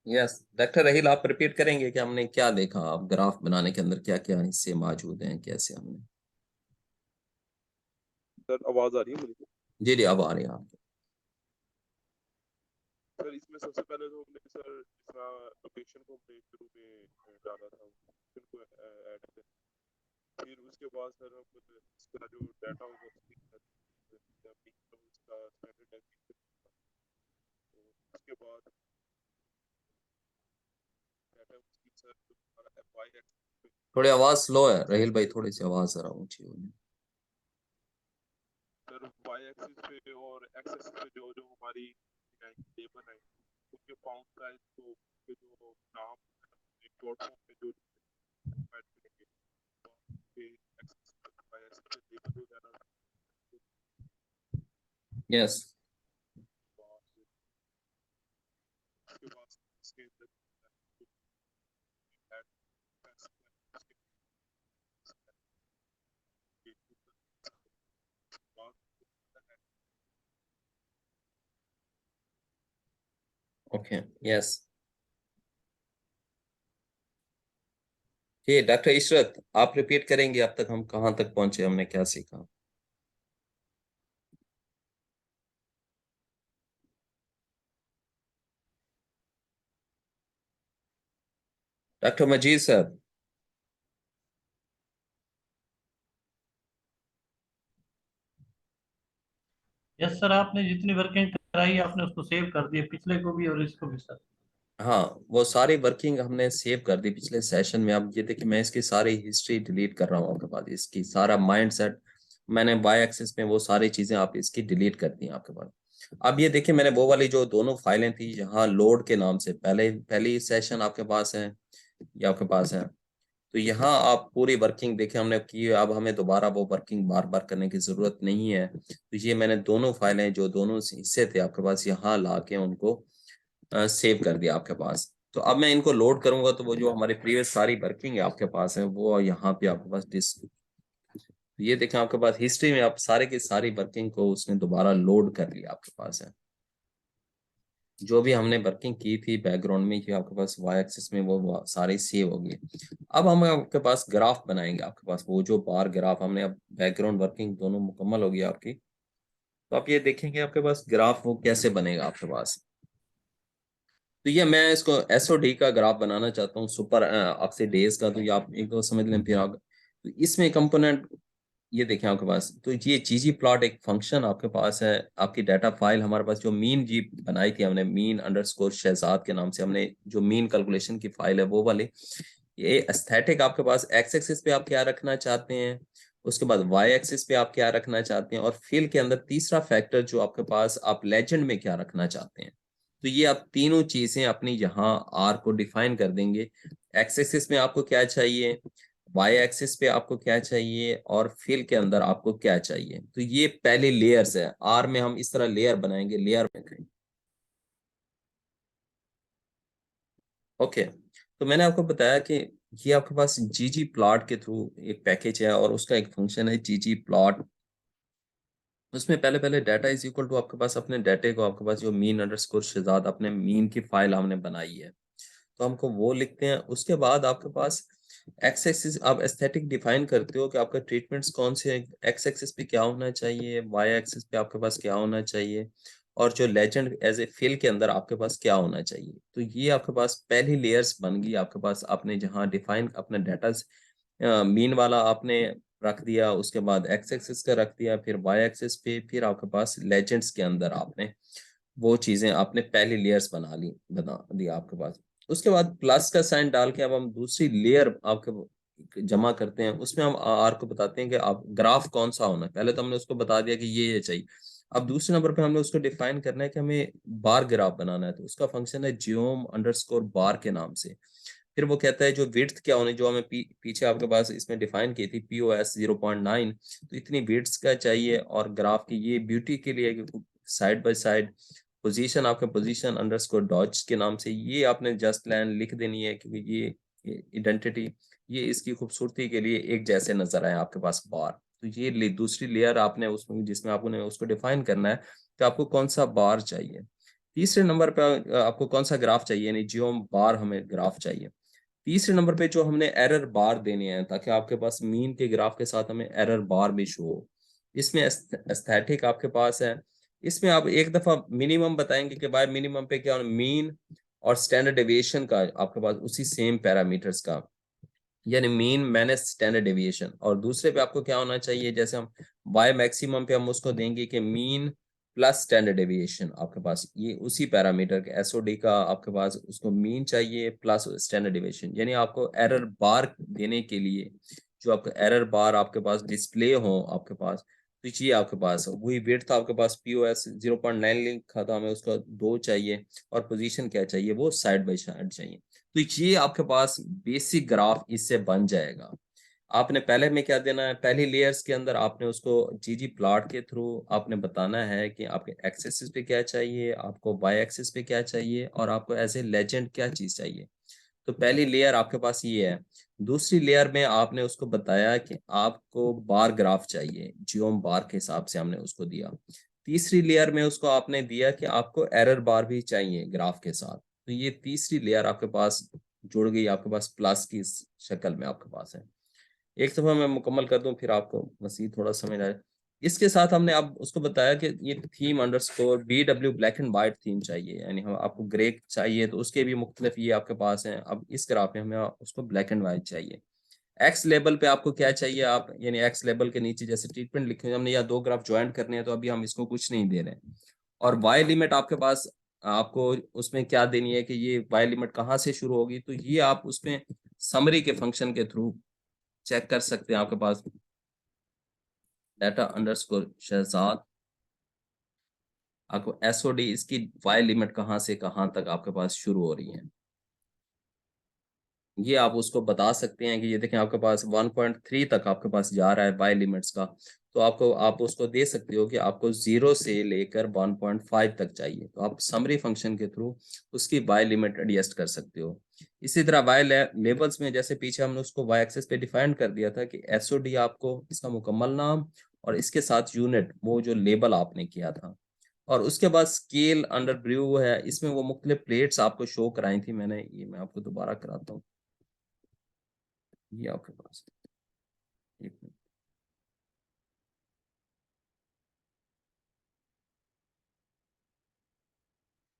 यस डॉक्टर रहील, आप रिपीट करेंगे कि हमने क्या देखा, आप ग्राफ बनाने के अंदर क्या क्या हिस्से मौजूद हैं, कैसे हमने? सर आवाज आ रही है मेरी? जी जी, अब आ रही है आपकी। सर इसमें सबसे पहले तो हमने सर जितना लोकेशन को हमने शुरू में डाला था उसको ऐड कर, फिर उसके बाद सर हम इसका जो डाटा होगा उसका स्टैंडर्ड डेविएशन, उसके बाद डाटा उसकी सर जो हमारा वाई एक्सिस थोड़ी आवाज स्लो है रहील भाई, थोड़ी सी आवाज जरा ऊंची हो। सर वाई एक्सिस पे और एक्स एक्सिस पे जो जो हमारी लेबर है उनके फाउंड साइज को उनके जो नाम शॉर्ट फॉर्म में जो ऐड करेंगे के एक्सिस पे वाई एक्सिस पे लेबर हो जाना, यस उसके बाद इसके अंदर ऐड ओके यस। ठीक डॉक्टर इशरत, आप रिपीट करेंगे अब तक हम कहाँ तक पहुंचे, हमने क्या सीखा? डॉक्टर मजीद साहब। यस सर, आपने जितनी वर्किंग कराई आपने उसको सेव कर दिया, पिछले को भी और इसको भी सर। हाँ, वो सारी वर्किंग हमने सेव कर दी पिछले सेशन में। अब ये देखिए मैं इसकी सारी हिस्ट्री डिलीट कर रहा हूँ आपके पास, इसकी सारा माइंड सेट मैंने वाई एक्सिस में वो सारी चीजें आप इसकी डिलीट कर दी आपके पास। अब ये देखिए मैंने वो वाली जो दोनों फाइलें थी यहाँ लोड के नाम से पहली सेशन आपके पास है, ये आपके पास है। तो यहाँ आप पूरी वर्किंग देखे हमने की। अब हमें दोबारा वो वर्किंग बार बार करने की जरूरत नहीं है। तो ये मैंने दोनों फाइलें जो दोनों हिस्से थे आपके पास यहाँ ला के उनको सेव कर दिया आपके पास। तो अब मैं इनको लोड करूंगा तो वो जो हमारी प्रीवियस सारी वर्किंग है आपके पास है वो यहाँ पे आपके पास ये देखें आपके पास हिस्ट्री में आप सारे की सारी वर्किंग को उसने दोबारा लोड कर लिया आपके पास है। जो भी हमने वर्किंग की थी बैकग्राउंड में, ये आपके पास वाई एक्सिस में वो सारी सेव होगी। अब हम आपके पास ग्राफ बनाएंगे आपके पास, वो जो बार ग्राफ हमने अब बैकग्राउंड वर्किंग दोनों मुकम्मल होगी आपकी। तो आप ये देखेंगे आपके पास ग्राफ वो कैसे बनेगा आपके पास। तो ये मैं इसको एसओडी का ग्राफ बनाना चाहता हूँ, सुपर आपसे डेज का। तो ये आप एक दो समझ लें फिर आप। तो इसमें कंपोनेंट ये देखें आपके पास, तो ये जीजी प्लॉट एक फंक्शन आपके पास है। आपकी डाटा फाइल हमारे पास जो मीन जी बनाई थी हमने, मीन अंडरस्कोर शहजाद के नाम से हमने जो मीन कैलकुलेशन की फाइल है वो वाली। ये एस्थेटिक आपके पास एक्स एक्सिस पे आप क्या रखना चाहते हैं, उसके बाद वाई एक्सिस पे आप क्या रखना चाहते हैं, और फिल के अंदर तीसरा फैक्टर जो आपके पास आप लेजेंड में क्या रखना चाहते हैं। तो ये आप तीनों चीजें अपनी यहाँ आर को डिफाइन कर देंगे। एक्स एक्सिस में आपको क्या चाहिए, वाई एक्सिस पे आपको क्या चाहिए, और फिल के अंदर आपको क्या चाहिए। तो ये पहले लेयर्स है। आर में हम इस तरह लेयर बनाएंगे, लेयर में कहीं। ओके, तो मैंने आपको बताया कि ये आपके पास जीजी प्लॉट के थ्रू एक पैकेज है और उसका एक फंक्शन है जीजी प्लॉट। उसमें पहले पहले डाटा इज इक्वल टू आपके पास अपने डाटे को, आपके पास जो मीन अंडरस्कोर शहजाद अपने मीन की फाइल हमने बनाई है तो हमको वो लिखते हैं। उसके बाद आपके पास एक्स एक्सिस आप एस्थेटिक डिफाइन करते हो कि आपका ट्रीटमेंट्स कौन से हैं। एक्स एक्सिस पे क्या होना चाहिए, वाई एक्सिस पे आपके पास क्या होना चाहिए, और जो लेजेंड एज ए फिल के अंदर आपके पास क्या होना चाहिए। तो ये आपके पास पहली लेयर्स बन गई आपके पास। आपने जहाँ डिफाइन अपना डाटा मीन वाला आपने रख दिया, उसके बाद एक्स एक्सिस का रख दिया, फिर वाई एक्सिस पे, फिर आपके पास लेजेंड्स के अंदर आपने वो चीजें आपने पहली लेयर्स बना दिया आपके पास। उसके बाद प्लस का साइन डाल के अब हम दूसरी लेयर आपके जमा करते हैं। उसमें हम आर को बताते हैं कि आप ग्राफ कौन सा होना है। पहले तो हमने उसको बता दिया कि ये चाहिए। अब दूसरे नंबर पे हमने उसको डिफाइन करना है कि हमें बार ग्राफ बनाना है। तो उसका फंक्शन है जियोम अंडरस्कोर बार के नाम से। फिर वो कहता है जो विड्थ क्या होनी, जो हमें पीछे आपके पास इसमें डिफाइन की थी POS 0.9, तो इतनी विड्थ का चाहिए। और ग्राफ की ये ब्यूटी के लिए साइड बाय साइड पोजीशन, आपका पोजीशन अंडरस्कोर डॉज के नाम से ये आपने जस्ट लाइन लिख देनी है, क्योंकि ये आइडेंटिटी ये इसकी खूबसूरती के लिए एक जैसे नजर आए आपके पास बार। तो ये दूसरी लेयर आपने उसमें जिसमें आपने उसको डिफाइन करना है कि आपको कौन सा बार चाहिए। तीसरे नंबर पे आपको कौन सा ग्राफ चाहिए, यानी जियोम बार हमें ग्राफ चाहिए। तीसरे नंबर पे जो हमने एरर बार देने हैं ताकि आपके पास मीन के ग्राफ के साथ हमें एरर बार भी शो हो। इसमें एस्थेटिक आपके पास है। इसमें आप एक दफा मिनिमम बताएंगे कि भाई मिनिमम पे क्या, मीन और स्टैंडर्ड डेविएशन का आपके पास उसी सेम पैरामीटर्स का, यानी मीन माइनस स्टैंडर्ड डेविएशन। और दूसरे पे आपको क्या होना चाहिए, जैसे हम वाई मैक्सिमम पे हम उसको देंगे कि मीन प्लस स्टैंडर्ड डेविएशन। आपके पास ये उसी पैरामीटर के एसओडी का आपके पास उसको मीन चाहिए प्लस स्टैंडर्ड डेविएशन। यानी आपको एरर बार देने के लिए जो आपका एरर बार आपके पास डिस्प्ले हो आपके पास, तो ये आपके पास वही विड्थ आपके पास POS 0.9 लिखा था, हमें उसका 2 चाहिए, और पोजीशन क्या चाहिए, वो साइड बाय साइड चाहिए। तो ये आपके पास बेसिक ग्राफ इससे बन जाएगा। आपने पहले में क्या देना है, पहली लेयर्स के अंदर आपने उसको जीजी प्लॉट के थ्रू आपने बताना है कि आपके एक्स एक्सिस पे क्या चाहिए, आपको वाई एक्सिस पे क्या चाहिए, और आपको एज ए लेजेंड क्या चीज चाहिए। तो पहली लेयर आपके पास ये है। दूसरी लेयर में आपने उसको बताया कि आपको बार ग्राफ चाहिए, जियोम बार के हिसाब से हमने उसको दिया। तीसरी लेयर में उसको आपने दिया कि आपको एरर बार भी चाहिए ग्राफ के साथ। तो ये तीसरी लेयर आपके पास जुड़ गई, आपके पास प्लस की शक्ल में आपके पास है। एक दफा मैं मुकम्मल कर दूं फिर आपको मसीह थोड़ा समझ आए। इसके साथ हमने अब उसको बताया कि ये theme underscore BW black and white theme चाहिए, यानी हम आपको ग्रे चाहिए तो उसके भी मुख्तलिफ ये आपके पास हैं। अब इस ग्राफ में हमें उसको ब्लैक एंड व्हाइट चाहिए। एक्स लेबल पे आपको क्या चाहिए, आप यानी एक्स लेबल के नीचे जैसे ट्रीटमेंट लिखे हुए हमने या 2 ग्राफ ज्वाइन करने हैं तो अभी हम इसको कुछ नहीं दे रहे हैं। और वाई लिमिट आपके पास आपको उसमें क्या देनी है कि ये वाई लिमिट कहाँ से शुरू होगी, तो ये आप उसमें समरी के फंक्शन के थ्रू चेक कर सकते हैं। आपके पास डाटा अंडरस्कोर शहजाद, आपको एसओडी इसकी वाई लिमिट कहाँ से कहाँ तक आपके पास शुरू हो रही है, ये आप उसको बता सकते हैं कि ये देखें आपके पास 1.3 तक आपके पास जा रहा है वाई लिमिट्स का, तो आप उसको दे सकते हो कि आपको 0 से लेकर 1.5 तक चाहिए, तो आप समरी फंक्शन के थ्रू उसकी वाई लिमिट एडजस्ट कर सकते हो। इसी तरह वाई लेबल्स में जैसे पीछे हमने उसको वाई एक्सेस पे डिफाइन कर दिया था कि एसओडी आपको इसका मुकम्मल नाम और इसके साथ यूनिट, वो जो लेबल आपने किया था, और उसके बाद स्केल अंडर ब्रू है, इसमें वो मुख्तलिफ प्लेट्स आपको शो कराई थी मैंने, ये मैं आपको दोबारा कराता हूँ। ये आपके पास है, एक मिनट।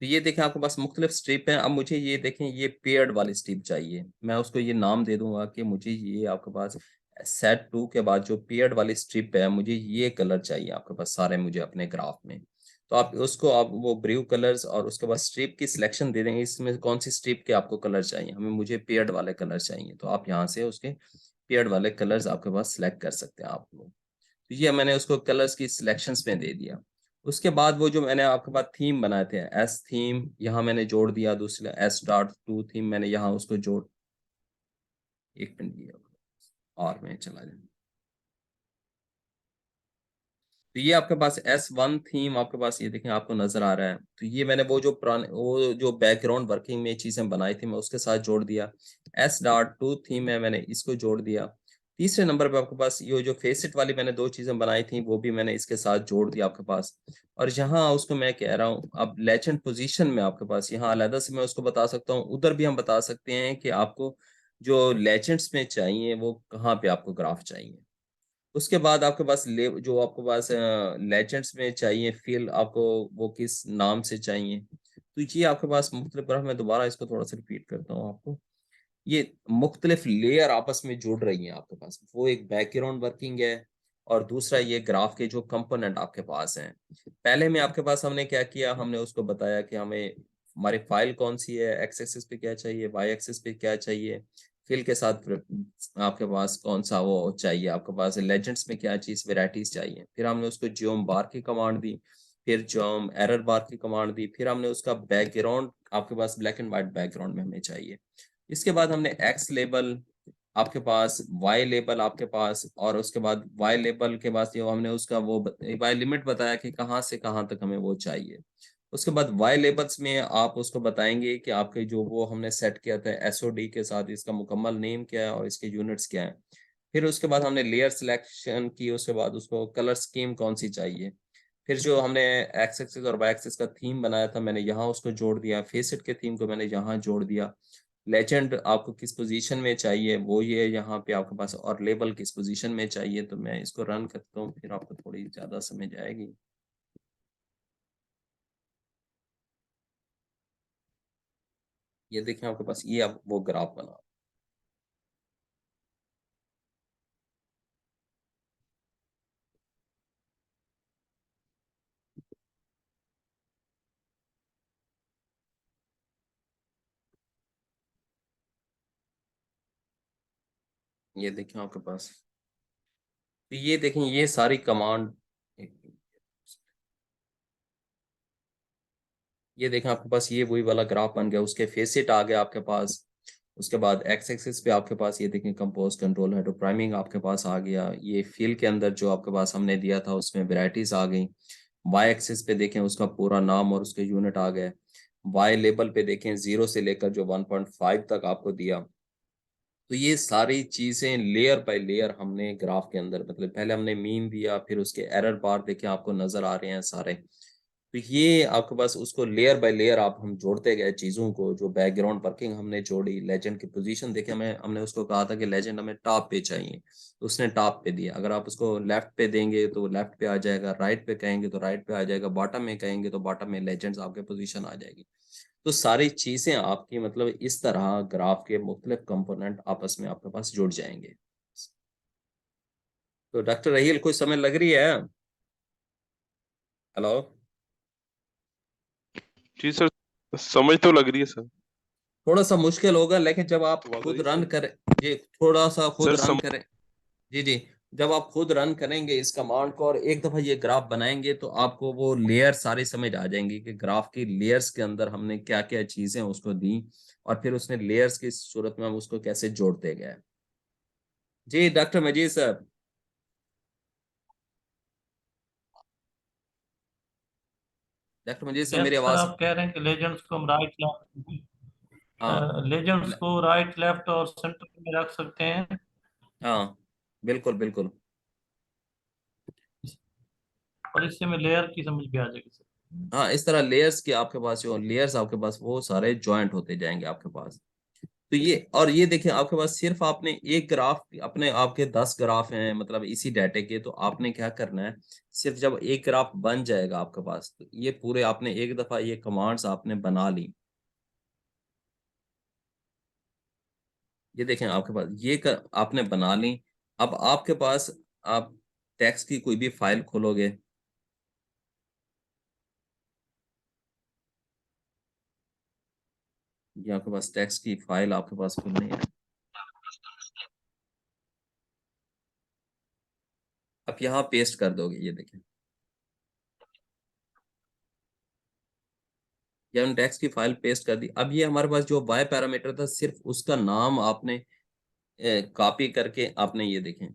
तो ये देखें आपके पास मुख्तलिफ स्ट्रिप हैं। अब मुझे ये देखें ये पेयर्ड वाली स्ट्रिप चाहिए, मैं उसको ये नाम दे दूंगा कि मुझे ये आपके पास सेट 2 के बाद जो पेयर्ड वाली स्ट्रिप है, मुझे ये कलर चाहिए आपके पास सारे मुझे अपने ग्राफ में। तो आप उसको आप वो ब्रू कलर्स और उसके बाद स्ट्रिप की सिलेक्शन दे देंगे, इसमें कौन सी स्ट्रिप के आपको कलर चाहिए, हमें मुझे पेयर्ड वाले कलर चाहिए, तो आप यहाँ से उसके पेयर्ड वाले कलर्स आपके पास सिलेक्ट कर सकते हैं आप लोग। तो ये मैंने उसको कलर्स की सिलेक्शंस में दे दिया। उसके बाद वो जो मैंने आपके पास थीम बनाए थे, एस थीम यहाँ मैंने जोड़ दिया, दूसरा एस स्टार्ट 2 थीम मैंने यहाँ उसको जोड़, एक मिनट दिया और मैं चला जाऊँ। तो ये आपके पास S1 थीम आपके पास ये देखें आपको नजर आ रहा है, तो ये मैंने वो जो पुराने वो जो बैकग्राउंड वर्किंग में चीजें बनाई थी मैं उसके साथ जोड़ दिया। S.2 थीम है, मैंने इसको जोड़ दिया। तीसरे नंबर पे आपके पास ये जो फेसिट वाली मैंने 2 चीजें बनाई थी वो भी मैंने इसके साथ जोड़ दिया आपके पास। और यहाँ उसको मैं कह रहा हूँ अब लेजेंड पोजीशन में आपके पास यहाँ अलग से मैं उसको बता सकता हूँ, उधर भी हम बता सकते हैं कि आपको जो लेजेंड्स में चाहिए वो कहाँ पे आपको ग्राफ चाहिए। उसके बाद आपके पास जो आपके पास लेजेंड्स में चाहिए फील आपको वो किस नाम से चाहिए, तो ये आपके पास मुख्तलिफ ग्राफ, मैं दोबारा इसको थोड़ा सा रिपीट करता हूँ आपको, ये मुख्तलिफ लेयर आपस में जुड़ रही हैं आपके पास, वो एक बैकग्राउंड वर्किंग है और दूसरा ये ग्राफ के जो कंपोनेंट आपके पास हैं। पहले में आपके पास हमने क्या किया, हमने उसको बताया कि हमें हमारी फाइल कौन सी है, एक्स एक्सिस पे क्या चाहिए, वाई एक्सिस पे क्या चाहिए, फिल के साथ फिर आपके पास कौन सा वो चाहिए, आपके पास लेजेंड्स में क्या चीज वेराइटीज चाहिए, फिर हमने उसको जियोम बार की कमांड दी, फिर जियोम एरर बार की कमांड दी, फिर हमने उसका बैकग्राउंड आपके पास ब्लैक एंड व्हाइट बैकग्राउंड में हमें चाहिए। इसके बाद हमने एक्स लेबल आपके पास, वाई लेबल आपके पास, और उसके बाद वाई लेबल के बाद जो हमने उसका वो वाई लिमिट बताया कि कहाँ से कहाँ तक हमें वो चाहिए। उसके बाद वाई लेबल्स में आप उसको बताएंगे कि आपके जो वो हमने सेट किया था एसओडी के साथ इसका मुकम्मल नेम क्या है और इसके यूनिट्स क्या है। फिर उसके बाद हमने लेयर सिलेक्शन की, उसके बाद उसको कलर स्कीम कौन सी चाहिए, फिर जो हमने एक्स एक्सिस और वाई एक्सिस का थीम बनाया था मैंने यहाँ उसको जोड़ दिया, फेसेट के थीम को मैंने यहाँ जोड़ दिया, लेजेंड आपको किस पोजीशन में चाहिए वो ये यहाँ पे आपके पास, और लेबल किस पोजीशन में चाहिए। तो मैं इसको रन करता हूँ फिर आपको थोड़ी ज्यादा समझ आएगी। ये देखें आपके पास ये अब वो ग्राफ बना, ये देखें आपके पास, तो ये देखें ये सारी कमांड, ये देखें आपके पास ये वही वाला ग्राफ बन गया, उसके फेसेट आ गया आपके पास। उसके बाद एक्स एक्सिस पे आपके पास ये देखें कंपोज कंट्रोल है, तो प्राइमिंग आपके पास आ गया, ये फिल के अंदर जो आपके पास हमने दिया था उसमें वेराइटीज आ गई। वाई एक्सिस पे देखें उसका पूरा नाम और उसके यूनिट आ गए। वाई लेबल पे देखें 0 से लेकर जो 1.5 तक आपको दिया। तो ये सारी चीजें लेयर बाय लेयर हमने ग्राफ के अंदर, मतलब पहले हमने मीन दिया, फिर उसके एरर बार देखें आपको नजर आ रहे हैं सारे। तो ये आपके पास उसको लेयर बाय लेयर आप हम जोड़ते गए चीजों को, जो बैकग्राउंड वर्किंग हमने जोड़ी, लेजेंड की पोजीशन देखे, हमें हमने उसको कहा था कि लेजेंड हमें टॉप पे चाहिए, तो उसने टॉप पे दिया। अगर आप उसको लेफ्ट पे देंगे तो लेफ्ट पे आ जाएगा, राइट पे कहेंगे तो राइट पे आ जाएगा, बॉटम में कहेंगे तो बॉटम में लेजेंड्स आपके पोजीशन आ जाएगी। तो सारी चीजें आपकी मतलब इस तरह ग्राफ के मुख्तलिफ कंपोनेंट आपस में आपके पास जुड़ जाएंगे। तो डॉक्टर रहील कोई समझ लग रही है? हेलो। जी सर। समझ तो लग रही है सर। थोड़ा सा मुश्किल होगा, लेकिन जब आप तो खुद वादा रन सर। करें, जी थोड़ा सा खुद सर रन करें, जी जी, जब आप खुद रन करेंगे इस कमांड को और एक दफा ये ग्राफ बनाएंगे तो आपको वो लेयर सारी समझ आ जाएंगी कि ग्राफ की लेयर्स के अंदर हमने क्या क्या चीजें उसको दी और फिर उसने लेयर्स की सूरत में हम उसको कैसे जोड़ते गए। जी डॉक्टर मजीद साहब, डॉक्टर मजीद साहब यस मेरी सर, आवाज, आप कह रहे हैं कि लेजेंड्स को हम राइट हाँ लेजेंड्स को राइट, लेफ्ट और सेंटर में रख सकते हैं। हाँ बिल्कुल बिल्कुल। और इससे में लेयर की समझ भी आ जाएगी सर। हाँ इस तरह लेयर्स के आपके पास जो लेयर्स आपके पास वो सारे ज्वाइंट होते जाएंगे आपके पास। तो ये और ये देखिए आपके पास सिर्फ आपने एक ग्राफ, अपने आपके 10 ग्राफ हैं मतलब इसी डाटे के, तो आपने क्या करना है, सिर्फ जब एक ग्राफ बन जाएगा आपके पास तो ये पूरे आपने एक दफा ये कमांड्स आपने बना ली। ये देखें आपके पास आपने बना ली। अब आपके पास आप टेक्स्ट की कोई भी फाइल खोलोगे, ये आपके पास टेक्स्ट की फाइल आपके पास खुलनी है। आप यहाँ पेस्ट कर दोगे, ये देखें ये हमने टेक्स्ट की फाइल पेस्ट कर दी। अब ये हमारे पास जो वाई पैरामीटर था सिर्फ उसका नाम आपने कॉपी करके आपने ये देखें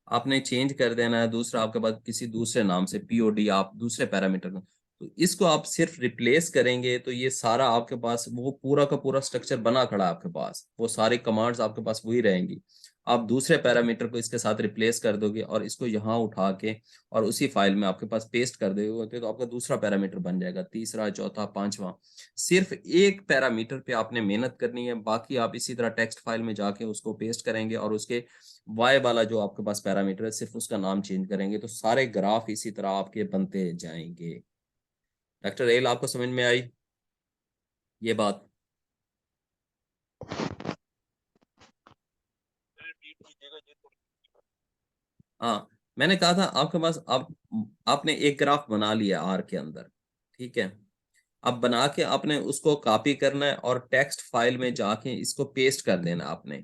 आपने चेंज कर देना है, दूसरा आपके पास किसी दूसरे नाम से पीओडी आप दूसरे पैरामीटर का, तो इसको आप सिर्फ रिप्लेस करेंगे तो ये सारा आपके पास वो पूरा का पूरा स्ट्रक्चर बना खड़ा है आपके पास, वो सारी कमांड्स आपके पास वही रहेंगी। आप दूसरे पैरामीटर को इसके साथ रिप्लेस कर दोगे और इसको यहाँ उठा के और उसी फाइल में आपके पास पेस्ट कर दोगे तो आपका दूसरा पैरामीटर बन जाएगा, तीसरा चौथा पांचवा। सिर्फ एक पैरामीटर पे आपने मेहनत करनी है, बाकी आप इसी तरह टेक्स्ट फाइल में जाके उसको पेस्ट करेंगे और उसके वाई वाला जो आपके पास पैरामीटर है सिर्फ उसका नाम चेंज करेंगे तो सारे ग्राफ इसी तरह आपके बनते जाएंगे। डॉक्टर एल आपको समझ में आई ये बात? हाँ मैंने कहा था आपके पास आप आपने एक ग्राफ बना लिया आर के अंदर, ठीक है। अब बना के आपने उसको कॉपी करना है और टेक्स्ट फाइल में जाके इसको पेस्ट कर देना आपने,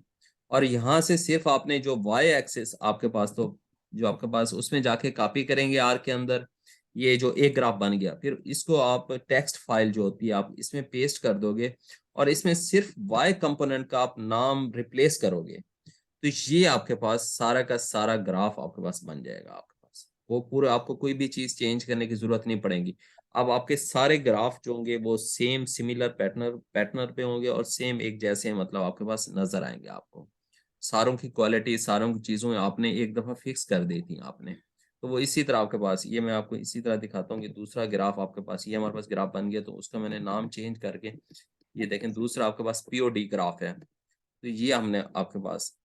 और यहाँ से सिर्फ आपने जो वाई एक्सिस आपके पास तो जो आपके पास उसमें जाके कॉपी करेंगे आर के अंदर, ये जो एक ग्राफ बन गया फिर इसको आप टेक्स्ट फाइल जो होती है आप इसमें पेस्ट कर दोगे और इसमें सिर्फ वाई कंपोनेंट का आप नाम रिप्लेस करोगे तो ये आपके पास सारा का सारा ग्राफ आपके पास बन जाएगा आपके पास, वो पूरा आपको कोई भी चीज चेंज करने की जरूरत नहीं पड़ेगी। अब आपके सारे ग्राफ जो होंगे वो सेम सिमिलर पैटर्न पे होंगे और सेम एक जैसे मतलब आपके पास नजर आएंगे आपको। सारों की क्वालिटी सारों की चीजों आपने एक दफा फिक्स कर दी थी आपने, तो वो इसी तरह आपके पास, ये मैं आपको इसी तरह दिखाता हूँ कि दूसरा ग्राफ आपके पास, ये हमारे पास ग्राफ बन गया तो उसका मैंने नाम चेंज करके ये देखें दूसरा आपके पास पीओडी ग्राफ है, तो ये हमने आपके पास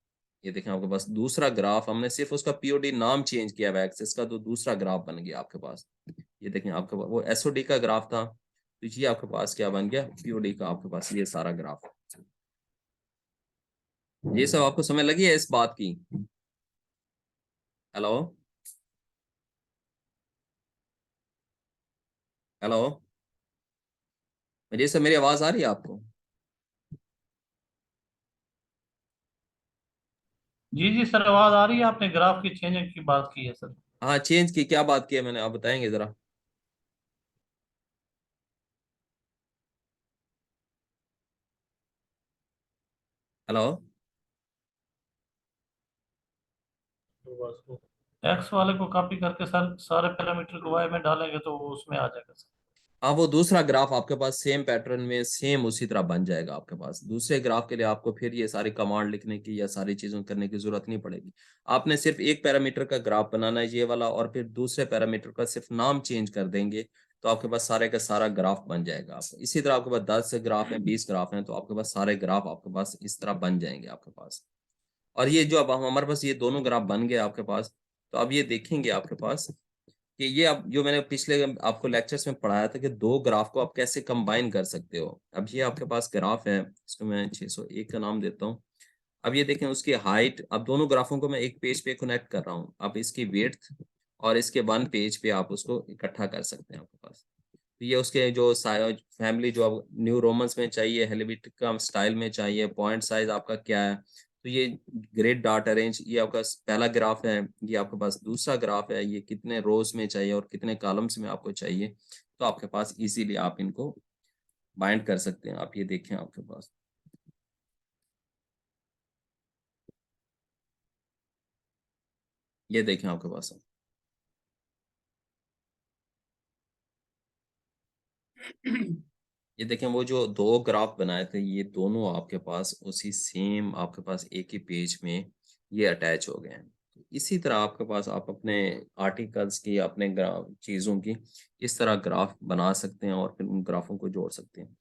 ये देखें आपके पास दूसरा ग्राफ हमने सिर्फ उसका पीओडी नाम चेंज किया हुआ एक्सेस का तो दूसरा ग्राफ बन गया आपके पास। ये देखें आपके पास वो एसओडी का ग्राफ था तो ये आपके पास क्या बन गया, पीओडी का आपके पास ये सारा ग्राफ। ये सब आपको समझ लगी है इस बात की? हेलो हेलो मेरी सब मेरी आवाज आ रही है आपको? जी जी सर, आवाज आ रही है। आपने ग्राफ की चेंजिंग की बात की है सर। हाँ चेंज की क्या बात की है मैंने, आप बताएंगे जरा? हेलो एक्स वाले को कॉपी करके सर सारे पैरामीटर को वाई में डालेंगे तो वो उसमें आ जाएगा सर। हाँ वो दूसरा ग्राफ आपके पास सेम पैटर्न में सेम उसी तरह बन जाएगा आपके पास। दूसरे ग्राफ के लिए आपको फिर ये सारी कमांड लिखने की या सारी चीजों करने की जरूरत नहीं पड़ेगी। आपने सिर्फ एक पैरामीटर का ग्राफ बनाना है ये वाला और फिर दूसरे पैरामीटर का सिर्फ नाम चेंज कर देंगे तो आपके पास सारे का सारा ग्राफ बन जाएगा। आपको इसी तरह आपके पास 10 ग्राफ है 20 ग्राफ है तो आपके पास सारे ग्राफ आपके पास इस तरह बन जाएंगे आपके पास। और ये जो अब हमारे पास ये दोनों ग्राफ बन गए आपके पास, तो अब ये देखेंगे आपके पास कि ये अब जो मैंने पिछले आपको लेक्चर्स में पढ़ाया था कि दो ग्राफ को आप कैसे कंबाइन कर सकते हो। अब ये आपके पास ग्राफ है, इसको मैं 601 का नाम देता हूँ। अब ये देखें उसकी हाइट, अब दोनों ग्राफों को मैं एक पेज पे कनेक्ट कर रहा हूँ। अब इसकी विड्थ और इसके वन पेज पे आप उसको इकट्ठा कर सकते हैं आपके पास। तो ये उसके जो फैमिली जो अब न्यू रोमन्स में चाहिए, हेलिवेटिकम स्टाइल में चाहिए, पॉइंट साइज आपका क्या है, तो ये ग्रिड डॉट अरेंज, ये आपका पहला ग्राफ है, ये आपके पास दूसरा ग्राफ है, ये कितने रोज में चाहिए और कितने कॉलम्स में आपको चाहिए, तो आपके पास इजीली आप इनको बाइंड कर सकते हैं। आप ये देखें आपके पास, ये देखें आपके पास ये देखें वो जो दो ग्राफ बनाए थे, ये दोनों आपके पास उसी सेम आपके पास एक ही पेज में ये अटैच हो गए हैं। तो इसी तरह आपके पास आप अपने आर्टिकल्स की, अपने चीज़ों की इस तरह ग्राफ बना सकते हैं और फिर उन ग्राफों को जोड़ सकते हैं।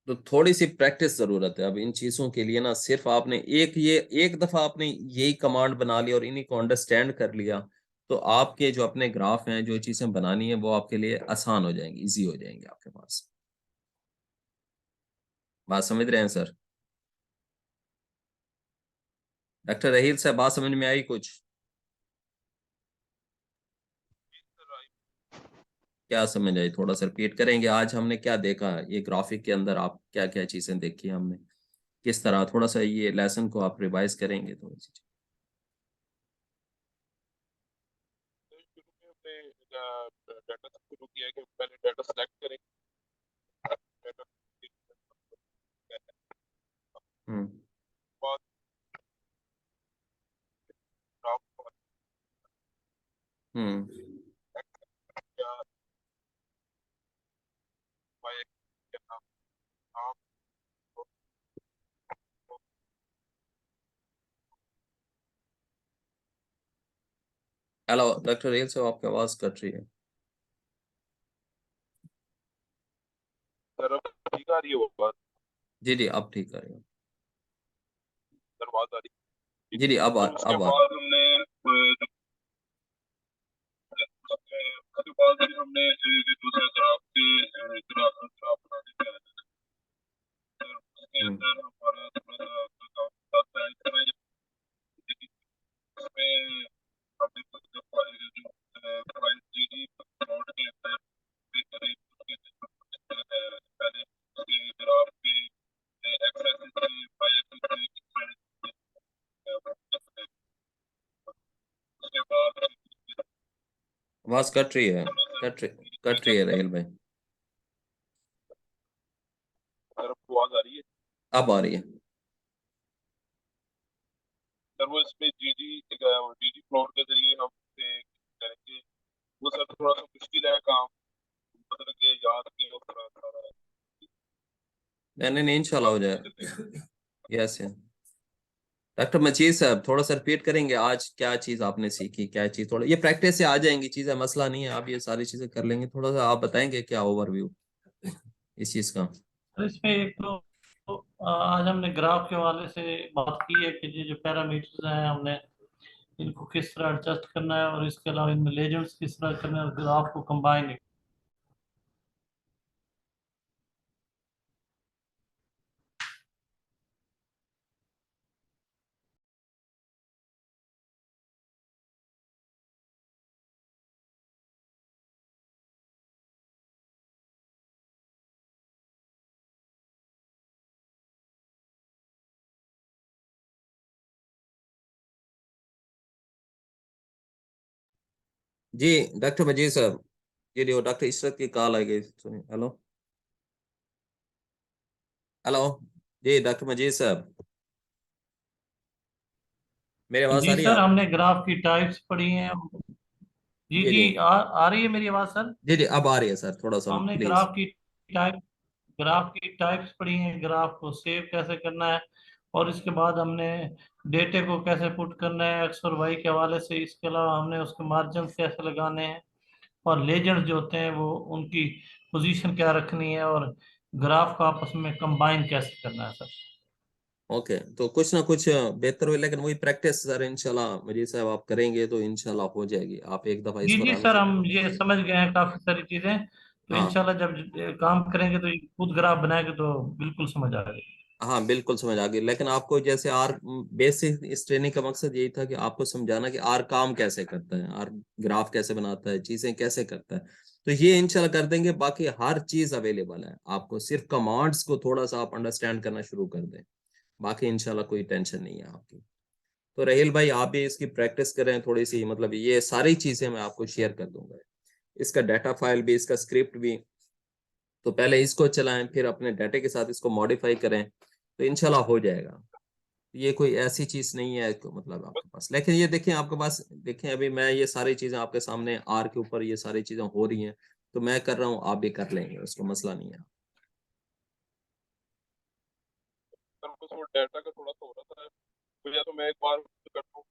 तो थोड़ी सी प्रैक्टिस जरूरत है अब इन चीजों के लिए ना। सिर्फ आपने एक दफा आपने यही कमांड बना ली और इन्हीं को अंडरस्टैंड कर लिया, तो आपके जो अपने ग्राफ हैं, जो चीजें बनानी है, वो आपके लिए आसान हो जाएंगी, इजी हो जाएंगे आपके पास। बात समझ रहे हैं सर? डॉक्टर रहील साहब, बात समझ में आई कुछ? क्या समझ आई? थोड़ा सा रिपीट करेंगे। आज हमने क्या देखा ये ग्राफिक के अंदर, आप क्या क्या चीजें देखी हमने, किस तरह? थोड़ा सा ये लेसन को आप रिवाइज करेंगे थोड़ी सी। शुरू में हमने डाटा से शुरू किया कि पहले डाटा सेलेक्ट करेंगे, डाटा हम्म बाद ग्राफ हम्म या वाई के नाम नाम हेलो डॉक्टर रहील साहब, आपकी आवाज कट रही है। सर अब ठीक आ रही है वो बात? जी जी, अब ठीक आ रही है। सर बात आ रही है? जी जी, तो उसके अब बाद हमने उसके बाद फिर हमने दूसरा ग्राफ के ग्राफ बनाने का है। सर उसके अंदर हमारा थोड़ा सा काम था बनाया, उसमें हमने जो प्राइस जीडी प्लॉट के अंदर भी करीब पहले उसके ग्राफ के एक्स एक्सिस से वाई एक्सिस से उसके बाद आवाज कट रही है, कट रही है राहिल भाई। सर आवाज आ रही है? अब आ रही है। सर वो इसमें जीडी प्लॉट के जरिए हम करेंगे। वो सर थोड़ा सा मुश्किल है काम, मतलब के याद के और थोड़ा सारा नहीं नहीं, इंशाल्लाह हो जाएगा। Yes yes. डॉक्टर मजीद साहब, थोड़ा सा रिपीट करेंगे आज क्या चीज आपने सीखी, क्या चीज? थोड़ा ये प्रैक्टिस से आ जाएंगी चीजें, मसला नहीं है, आप ये सारी चीजें कर लेंगे। थोड़ा सा आप बताएंगे क्या ओवरव्यू इस चीज का? तो इसमें एक तो आज हमने ग्राफ के हवाले से बात की है कि ये जो पैरामीटर्स हैं हमने इनको किस तरह एडजस्ट करना है, और इसके अलावा इनमें लेजेंड्स किस तरह करना है, और ग्राफ को कंबाइन। जी डॉक्टर मजीद साहब, जी वो डॉक्टर इशरत की कॉल आ गई, सुनिए। हेलो हेलो, जी डॉक्टर मजीद साहब, मेरी आवाज जी आ रही है सर, आप? हमने ग्राफ की टाइप्स पढ़ी हैं। जी जी जी, जी आ रही है मेरी आवाज सर? जी जी, अब आ रही है सर, थोड़ा सा हमने प्लीज। ग्राफ की टाइप्स पढ़ी हैं, ग्राफ को सेव कैसे करना है, और इसके बाद हमने डेटे को कैसे पुट करना है एक्स और वाई के हवाले से। इसके अलावा हमने उसके मार्जिन कैसे लगाने हैं, और लेजेंड्स जो होते हैं वो उनकी पोजीशन क्या रखनी है, और ग्राफ को आपस में कंबाइन कैसे करना है सर। ओके, तो कुछ ना कुछ बेहतर हो, लेकिन वही प्रैक्टिस सर, इंशाल्लाह मजीद साहब आप करेंगे तो इंशाल्लाह हो जाएगी। आप एक दफा इस जी पर जी आने सर, से। हम ये समझ गए हैं काफी सारी चीजें। तो हाँ इंशाल्लाह जब काम करेंगे तो खुद ग्राफ बनाएंगे तो बिल्कुल समझ आ जाएगी। हाँ बिल्कुल समझ आ गई, लेकिन आपको जैसे आर बेसिक इस ट्रेनिंग का मकसद यही था कि आपको समझाना कि आर काम कैसे करता है, आर ग्राफ कैसे बनाता है, चीजें कैसे करता है। तो ये इंशाल्लाह कर देंगे, बाकी हर चीज अवेलेबल है आपको, सिर्फ कमांड्स को थोड़ा सा आप अंडरस्टैंड करना शुरू कर दें, बाकी इंशाल्लाह कोई टेंशन नहीं है आपकी। तो रहील भाई आप भी इसकी प्रैक्टिस करें थोड़ी सी, मतलब ये सारी चीजें मैं आपको शेयर कर दूंगा, इसका डाटा फाइल भी, इसका स्क्रिप्ट भी। तो पहले इसको चलाएं, फिर अपने डाटे के साथ इसको मॉडिफाई करें, तो इंशाल्लाह हो जाएगा। ये कोई ऐसी चीज नहीं है मतलब आपके पास, लेकिन ये देखें आपके पास, देखें अभी मैं ये सारी चीजें आपके सामने आर के ऊपर ये सारी चीजें हो रही हैं, तो मैं कर रहा हूँ, आप भी कर लेंगे, उसको मसला नहीं है। सर बस वो डाटा का थोड़ा सा हो रहा था, तो या तो मैं एक बार कर दूं,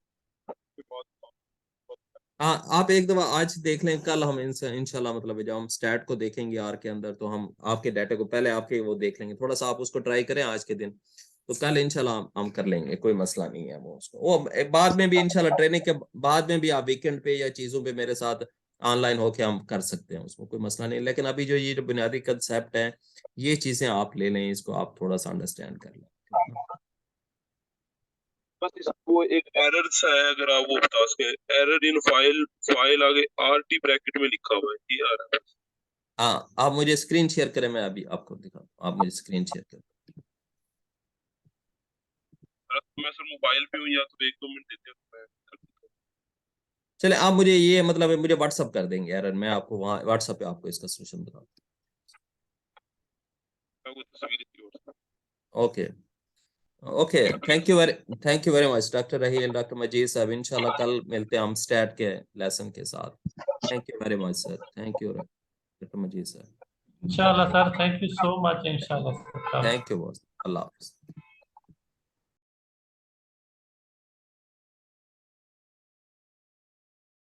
उसके बाद हाँ आप एक दफा आज देख लें, कल हम इंशाल्लाह मतलब जब हम स्टैट को देखेंगे आर के अंदर, तो हम आपके डाटा को पहले आपके वो देख लेंगे, थोड़ा सा आप उसको ट्राई करें आज के दिन, तो कल इंशाल्लाह हम कर लेंगे, कोई मसला नहीं है। वो उसको वो बाद में भी इंशाल्लाह ट्रेनिंग के बाद में भी आप वीकेंड पे या चीजों पे मेरे साथ ऑनलाइन होके हम कर सकते हैं, उसमें कोई मसला नहीं, लेकिन अभी जो ये जो बुनियादी कंसेप्ट है, ये चीजें आप ले लें, इसको आप थोड़ा सा अंडरस्टैंड कर लें। बस इसको एक एरर सा है, अगर आप वो बता सके, एरर इन फाइल, फाइल आगे आरटी ब्रैकेट में लिखा हुआ है, ये आ रहा है। हाँ आप मुझे स्क्रीन शेयर करें, मैं अभी आपको दिखा, आप मुझे स्क्रीन शेयर करें। मैं सर मोबाइल पे हूँ, या तो 1-2 मिनट देते हैं तो मैं कर देता हूँ। चले आप मुझे ये मतलब मुझे व्हाट्सअप कर देंगे यार, मैं आपको वहाँ व्हाट्सअप पे आपको इसका सोल्यूशन बता दूँ। मैं वो तस्वीर की ओर से। Okay okay, thank you very much doctor Raheel, doctor Majeed sahab, इंशाल्लाह कल मिलते हैं हम स्टैट के लेसन के साथ। Thank you very much sir, thank you doctor Majeed sir, Inshallah, sir. Thank you so much. Inshallah, sir. Thank you boss, अल्लाह हाफिज़।